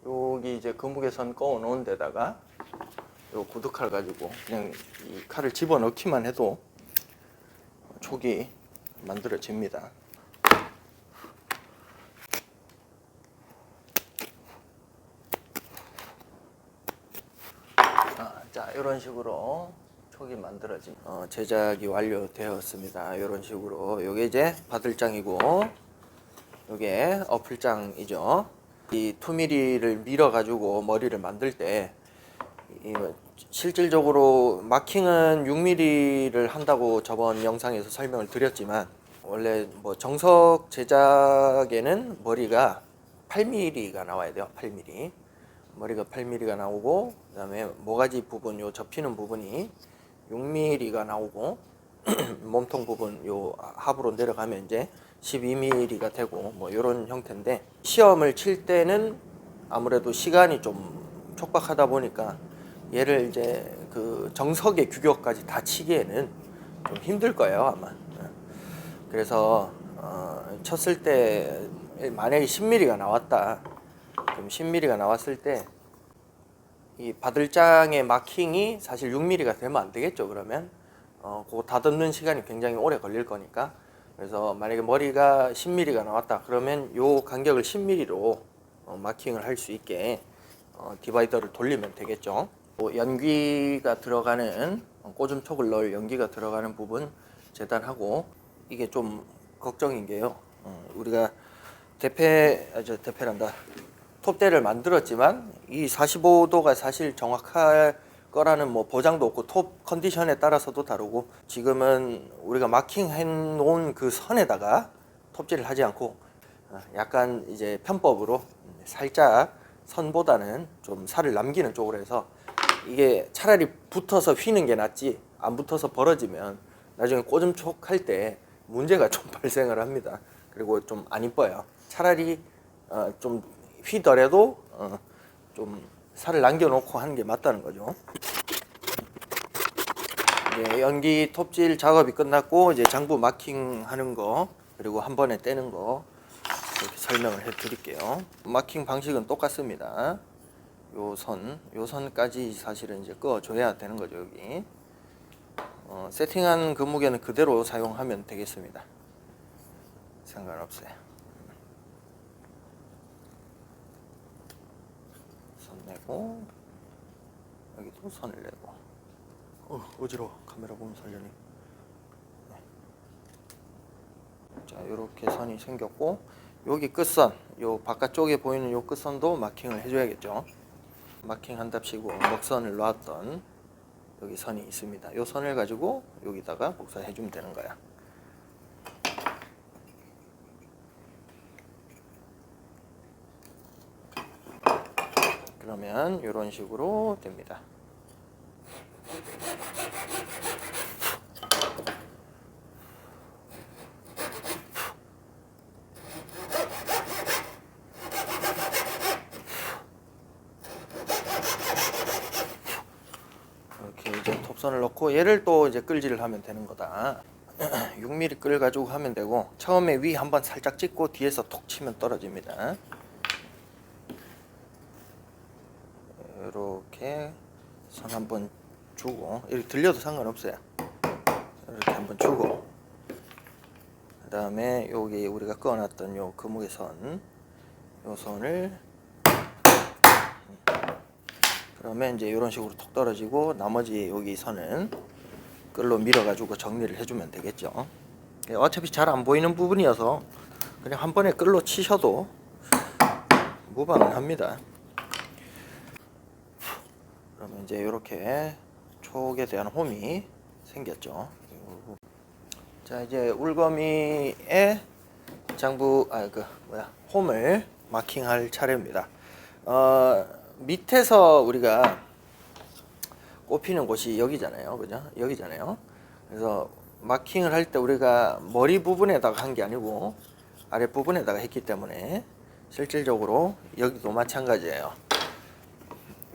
여기 이제 거무개선 꺼 놓은 데다가 요 구두칼 가지고 그냥 이 칼을 집어 넣기만 해도 촉이 만들어집니다. 자, 이런 식으로 촉이 만들어진 제작이 완료되었습니다. 이런 식으로 요게 이제 바들장이고 요게 어플장이죠. 이 2mm를 밀어 가지고 머리를 만들 때 실질적으로 마킹은 6mm를 한다고 저번 영상에서 설명을 드렸지만, 원래 뭐 정석 제작에는 머리가 8mm가 나와야 돼요. 8mm. 머리가 8mm가 나오고, 그 다음에 모가지 부분, 요 접히는 부분이 6mm가 나오고, 몸통 부분 요 하부로 내려가면 이제 12mm가 되고, 뭐 요런 형태인데, 시험을 칠 때는 아무래도 시간이 좀 촉박하다 보니까 얘를 이제 그 정석의 규격까지 다 치기에는 좀 힘들 거예요, 아마. 그래서 쳤을 때 만약에 10mm가 나왔다, 그럼 10mm가 나왔을 때 이 바들장의 마킹이 사실 6mm가 되면 안 되겠죠. 그러면 그거 다듬는 시간이 굉장히 오래 걸릴 거니까. 그래서 만약에 머리가 10mm가 나왔다 그러면 요 간격을 10mm로 마킹을 할 수 있게 디바이더를 돌리면 되겠죠. 연기가 들어가는 꼬즘촉을 넣을 연기가 들어가는 부분 재단하고, 이게 좀 걱정인 게요. 우리가 대패란다. 톱대를 만들었지만 이 45도가 사실 정확할 거라는 뭐 보장도 없고, 톱 컨디션에 따라서도 다르고, 지금은 우리가 마킹해 놓은 그 선에다가 톱질을 하지 않고 약간 이제 편법으로 살짝 선보다는 좀 살을 남기는 쪽으로 해서, 이게 차라리 붙어서 휘는 게 낫지, 안 붙어서 벌어지면 나중에 꼬즘촉 할 때 문제가 좀 발생을 합니다. 그리고 좀 안 이뻐요. 차라리 좀 휘더라도 좀 살을 남겨놓고 하는 게 맞다는 거죠. 이제 연기 톱질 작업이 끝났고, 이제 장부 마킹하는 거, 그리고 한 번에 떼는 거 이렇게 설명을 해드릴게요. 마킹 방식은 똑같습니다. 요 선까지 사실은 이제 꺼줘야 되는 거죠. 여기 세팅한 거무개는 그대로 사용하면 되겠습니다. 상관없어요. 선 내고, 여기도 선을 내고. 어지러워. 카메라 보면 살려니. 네. 자, 이렇게 선이 생겼고, 여기 끝선, 요 바깥쪽에 보이는 요 끝선도 마킹을 해줘야겠죠. 마킹 한답시고 먹선을 놨던 여기 선이 있습니다. 요 선을 가지고 여기다가 복사해 주면 되는 거야. 그러면 이런 식으로 됩니다. 이렇게 이제 톱선을 넣고, 얘를 또 이제 끌질을 하면 되는 거다. 6mm 끌 가지고 하면 되고, 처음에 위 한번 살짝 찍고 뒤에서 톡 치면 떨어집니다. 이렇게 선 한번 주고, 이렇게 들려도 상관없어요. 이렇게 한번 주고, 그 다음에 여기 우리가 꺼놨던 요 거무개선, 요 선을, 그러면 이제 이런 식으로 톡 떨어지고, 나머지 여기 선은 끌로 밀어가지고 정리를 해주면 되겠죠. 어차피 잘 안 보이는 부분이어서 그냥 한 번에 끌로 치셔도 무방은 합니다. 그러면 이제 이렇게 촉에 대한 홈이 생겼죠. 자, 이제 울거미에 장부 홈을 마킹할 차례입니다. 밑에서 우리가 꼽히는 곳이 여기잖아요, 그죠? 여기잖아요. 그래서 마킹을 할 때 우리가 머리 부분에다가 한 게 아니고 아랫 부분에다가 했기 때문에 실질적으로 여기도 마찬가지예요.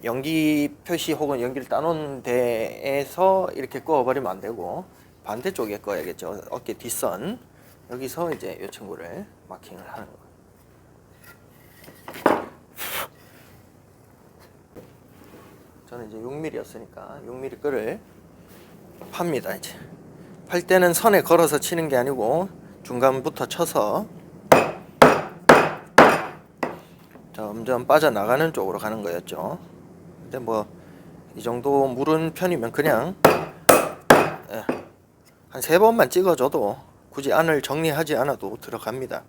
연기 표시 혹은 연기를 따놓은 데에서 이렇게 그어버리면 안 되고 반대쪽에 꺼야겠죠. 어깨 뒷선 여기서 이제 이 친구를 마킹을 하는 거예요. 저는 이제 6mm였으니까 6mm 끈을 팝니다. 이제 팔 때는 선에 걸어서 치는 게 아니고 중간부터 쳐서 점점 빠져나가는 쪽으로 가는 거였죠. 근데 뭐 이 정도 물은 편이면 그냥 한 3번만 찍어줘도 굳이 안을 정리하지 않아도 들어갑니다.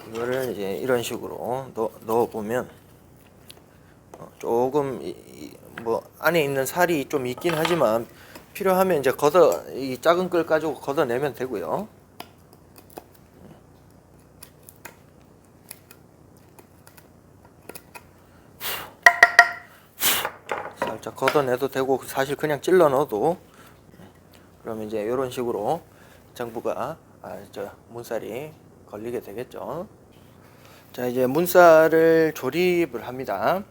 이거를 이제 이런 식으로 넣어보면 조금 뭐 안에 있는 살이 좀 있긴 하지만 필요하면 이제 이 작은 끌 가지고 걷어내면 되고요. 살짝 걷어내도 되고 사실 그냥 찔러 넣어도 그러면 이제 이런 식으로 장부가 문살이 걸리게 되겠죠. 자, 이제 문살을 조립을 합니다.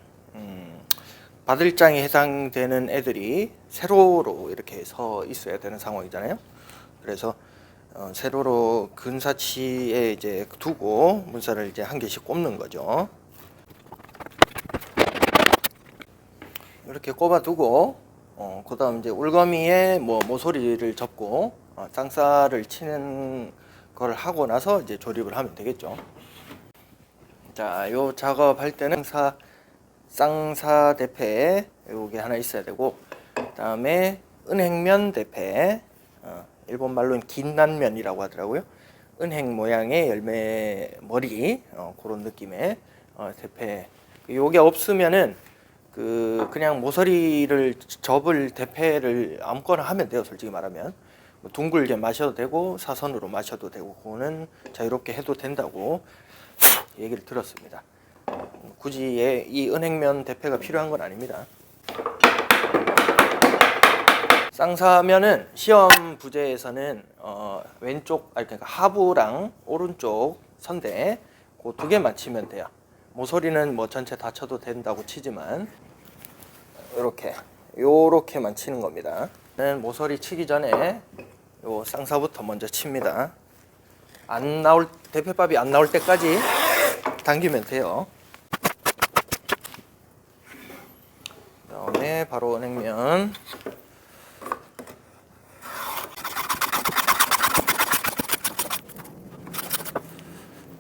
바들장에 해당되는 애들이 세로로 이렇게 서 있어야 되는 상황이잖아요. 그래서 세로로 근사치에 이제 두고 문살을 이제 한 개씩 꼽는 거죠. 이렇게 꼽아두고 그다음 이제 울거미에 뭐 모서리를 접고 쌍사를 치는 걸 하고 나서 이제 조립을 하면 되겠죠. 자, 요 작업할 때는 쌍사 대패 요게 하나 있어야 되고, 그다음에 은행면 대패, 일본 말로는 긴난면이라고 하더라고요. 은행 모양의 열매 머리, 그런 느낌의 대패. 요게 없으면은 그냥 모서리를 접을 대패를 아무거나 하면 돼요. 솔직히 말하면 뭐 둥글게 마셔도 되고 사선으로 마셔도 되고 그거는 자유롭게 해도 된다고 얘기를 들었습니다. 굳이 이 은행면 대패가 필요한 건 아닙니다. 쌍사면은 시험 부제에서는 왼쪽 그러니까 하부랑 오른쪽 선대 그 2개만 치면 돼요. 모서리는 뭐 전체 다 쳐도 된다고 치지만 요렇게만 치는 겁니다. 모서리 치기 전에 요 쌍사부터 먼저 칩니다. 대패밥이 안 나올 때까지 당기면 돼요. 그다음에 바로 은행면.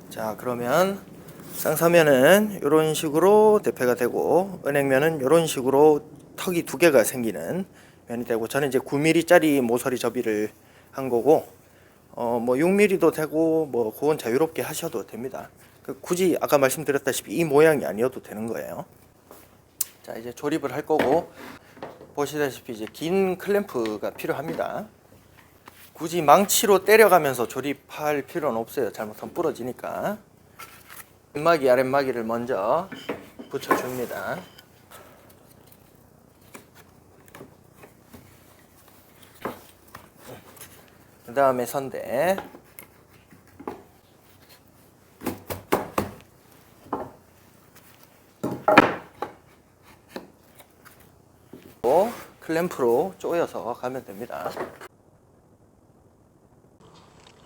자, 그러면 쌍사면은 이런 식으로 대패가 되고 은행면은 이런 식으로 턱이 2개가 생기는 면이 되고, 저는 이제 9mm짜리 모서리 접이를 한 거고 뭐 6mm도 되고 뭐 그건 자유롭게 하셔도 됩니다. 굳이 아까 말씀드렸다시피 이 모양이 아니어도 되는 거예요. 자, 이제 조립을 할 거고 보시다시피 이제 긴 클램프가 필요합니다. 굳이 망치로 때려가면서 조립할 필요는 없어요. 잘못하면 부러지니까. 윗마기 아랫마기를 먼저 붙여줍니다. 그 다음에 선대, 클램프로 조여서 가면 됩니다.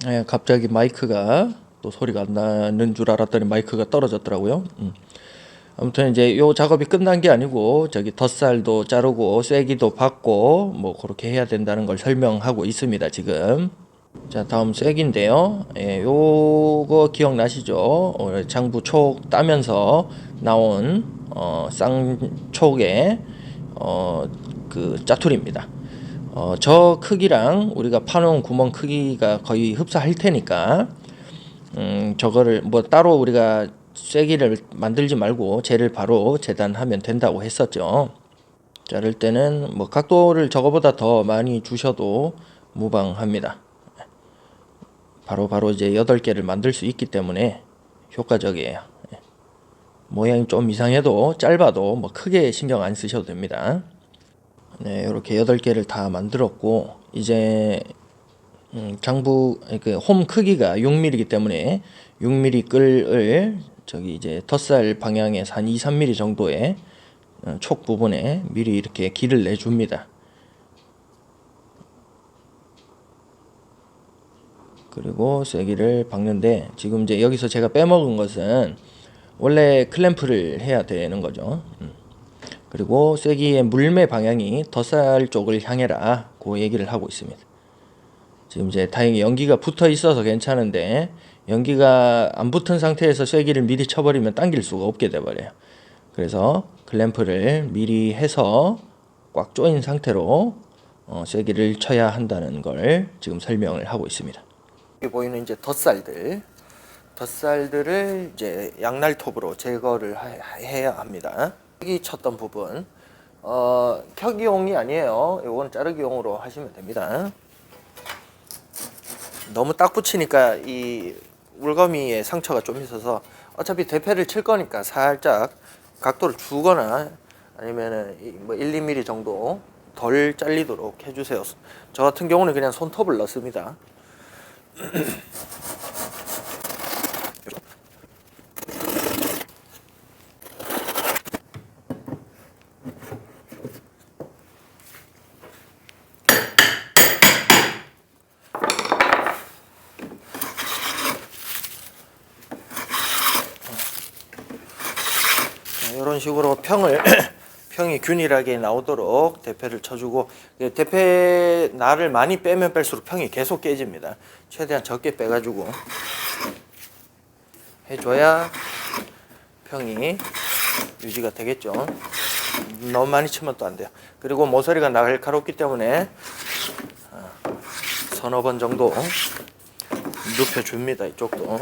네, 갑자기 마이크가 또 소리가 안 나는 줄 알았더니 마이크가 떨어졌더라고요. 아무튼 이제 요 작업이 끝난 게 아니고 저기 덧살도 자르고 쐐기도 받고 뭐 그렇게 해야 된다는 걸 설명하고 있습니다 지금. 자, 다음 쐐기인데요. 예, 요거 기억나시죠? 장부 촉 따면서 나온 쌍촉의 그 짜투리입니다. 저 크기랑 우리가 파놓은 구멍 크기가 거의 흡사할 테니까 저거를 뭐 따로 우리가 쐐기를 만들지 말고 쟤를 바로 재단하면 된다고 했었죠. 자를 때는 뭐 각도를 저거보다 더 많이 주셔도 무방합니다. 바로 이제 8개를 만들 수 있기 때문에 효과적이에요. 모양이 좀 이상해도 짧아도 뭐 크게 신경 안 쓰셔도 됩니다. 네, 이렇게 8개를 다 만들었고 이제 장부 홈 크기가 6mm이기 때문에 6mm 끌을 저기 이제 덧살 방향에서 한 2, 3mm 정도의 촉 부분에 미리 이렇게 길을 내줍니다. 그리고 쐐기를 박는데, 지금 이제 여기서 제가 빼먹은 것은 원래 클램프를 해야 되는 거죠. 그리고 쐐기의 물매 방향이 덧살 쪽을 향해라, 그 얘기를 하고 있습니다. 지금 이제 다행히 연기가 붙어 있어서 괜찮은데, 연기가 안 붙은 상태에서 쐐기를 미리 쳐버리면 당길 수가 없게 돼버려요. 그래서 클램프를 미리 해서 꽉 조인 상태로 쐐기를 쳐야 한다는 걸 지금 설명을 하고 있습니다. 여기 보이는 이제 덧살들을 이제 양날톱으로 제거를 해야 합니다. 쐐기 쳤던 부분, 켜기용이 아니에요. 이건 자르기용으로 하시면 됩니다. 너무 딱 붙이니까 이 울거미에 상처가 좀 있어서, 어차피 대패를 칠 거니까 살짝 각도를 주거나 아니면은 뭐 1, 2mm 정도 덜 잘리도록 해주세요. 저 같은 경우는 그냥 손톱을 넣습니다. 이런 식으로 평이 균일하게 나오도록 대패를 쳐주고, 대패 날을 많이 빼면 뺄수록 평이 계속 깨집니다. 최대한 적게 빼가지고 해줘야 평이 유지가 되겠죠. 너무 많이 치면 또 안 돼요. 그리고 모서리가 날카롭기 때문에 서너 번 정도 눕혀줍니다. 이쪽도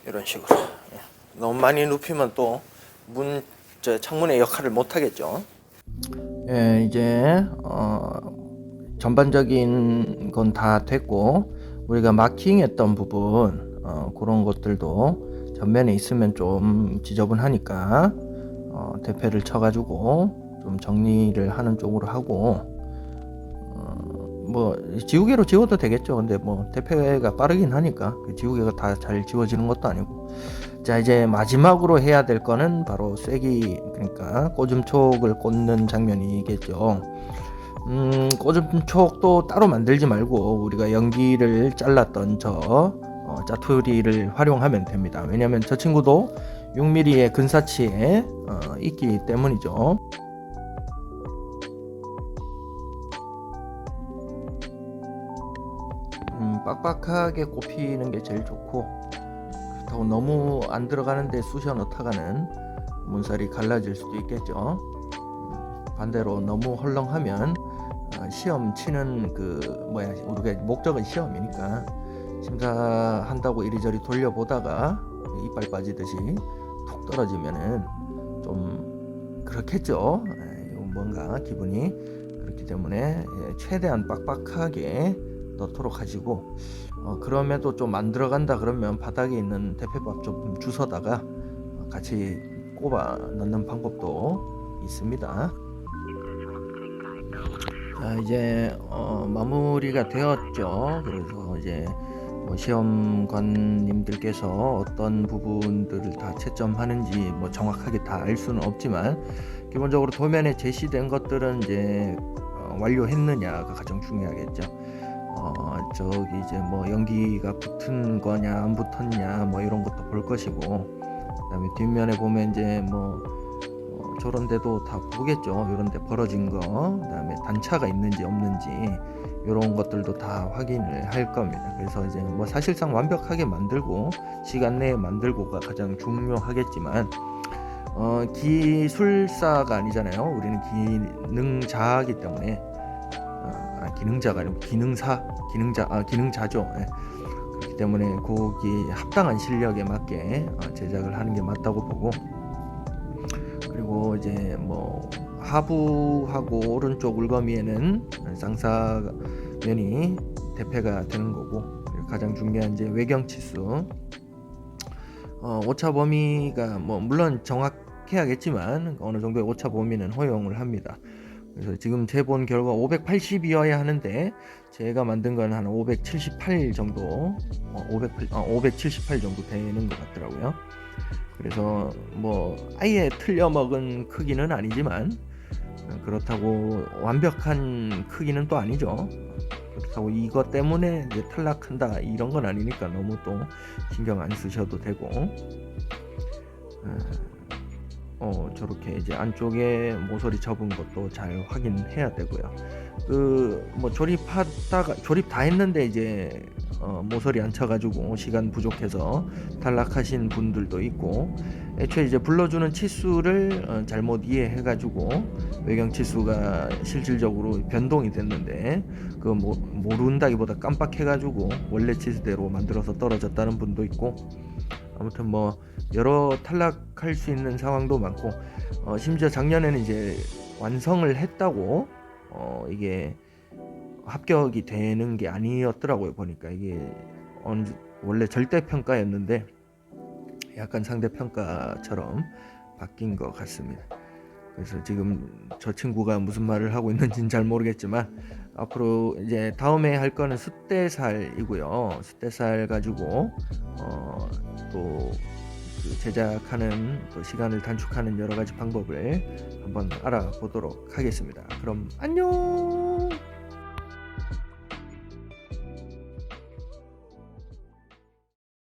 이런 식으로. 너무 많이 눕히면 또 창문의 역할을 못 하겠죠. 예, 이제 전반적인 건 다 됐고, 우리가 마킹했던 부분, 그런 것들도 전면에 있으면 좀 지저분하니까 대패를 쳐가지고 좀 정리를 하는 쪽으로 하고, 뭐 지우개로 지워도 되겠죠. 근데 뭐 대패가 빠르긴 하니까 그 지우개가 다 잘 지워지는 것도 아니고. 자, 이제 마지막으로 해야 될 거는 바로 쐐기, 그러니까 꼬즘촉을 꽂는 장면이겠죠. 꼬즘촉도 따로 만들지 말고 우리가 연기를 잘랐던 저 짜투리를 활용하면 됩니다. 왜냐면 저 친구도 6mm의 근사치에 있기 때문이죠. 빡빡하게 꼽히는 게 제일 좋고, 그렇다고 너무 안 들어가는데 쑤셔 넣다가는 문살이 갈라질 수도 있겠죠. 반대로 너무 헐렁하면 시험 치는 우리가 목적은 시험이니까 심사한다고 이리저리 돌려보다가 이빨 빠지듯이 툭 떨어지면은 좀 그렇겠죠. 뭔가 기분이 그렇기 때문에 최대한 빡빡하게 넣도록 하시고, 그럼에도 좀 안 들어간다 그러면 바닥에 있는 대패밥 좀 주워다가 같이 꼽아 넣는 방법도 있습니다. 자, 이제 마무리가 되었죠. 그래서 이제 시험관님들께서 어떤 부분들을 다 채점하는지 정확하게 다 알 수는 없지만, 기본적으로 도면에 제시된 것들은 이제 완료했느냐가 가장 중요하겠죠. 저기 이제 연기가 붙은 거냐 안 붙었냐 이런 것도 볼 것이고, 그다음에 뒷면에 보면 이제 저런 데도 다 보겠죠. 이런 데 벌어진 거, 그다음에 단차가 있는지 없는지 이런 것들도 다 확인을 할 겁니다. 그래서 이제 사실상 완벽하게 만들고 시간 내에 만들고가 가장 중요하겠지만, 기술사가 아니잖아요. 우리는 기능자이기 때문에, 기능자가 아니고 기능자죠. 예. 그렇기 때문에 거기 합당한 실력에 맞게 제작을 하는 게 맞다고 보고, 그리고 이제 하부하고 오른쪽 울거미에는 쌍사면이 대패가 되는 거고, 가장 중요한 이제 외경 치수, 오차 범위가 물론 정확해야겠지만 어느 정도의 오차 범위는 허용을 합니다. 그래서 지금 재본 결과 580이어야 하는데 제가 만든 건 한 578 정도, 578 정도 되는 것 같더라고요. 그래서 뭐 아예 틀려먹은 크기는 아니지만 그렇다고 완벽한 크기는 또 아니죠. 그렇다고 이것 때문에 이제 탈락한다 이런 건 아니니까 너무 또 신경 안 쓰셔도 되고, 저렇게 이제 안쪽에 모서리 접은 것도 잘 확인해야 되고요. 그 뭐 조립 다 했는데 이제 모서리 안 쳐가지고 시간 부족해서 탈락하신 분들도 있고, 애초에 이제 불러주는 치수를 잘못 이해해가지고 외경 치수가 실질적으로 변동이 됐는데 그 모른다기보다 깜빡해가지고 원래 치수대로 만들어서 떨어졌다는 분도 있고, 아무튼 뭐 여러 탈락할 수 있는 상황도 많고, 심지어 작년에는 이제 완성을 했다고 이게 합격이 되는 게 아니었더라고요. 보니까 이게 원래 절대평가였는데 약간 상대평가처럼 바뀐 것 같습니다. 그래서 지금 저 친구가 무슨 말을 하고 있는지는 잘 모르겠지만 앞으로 이제 다음에 할 거는 숫대살이고요. 숫대살 가지고 또 그 제작하는 또 시간을 단축하는 여러 가지 방법을 한번 알아보도록 하겠습니다. 그럼 안녕.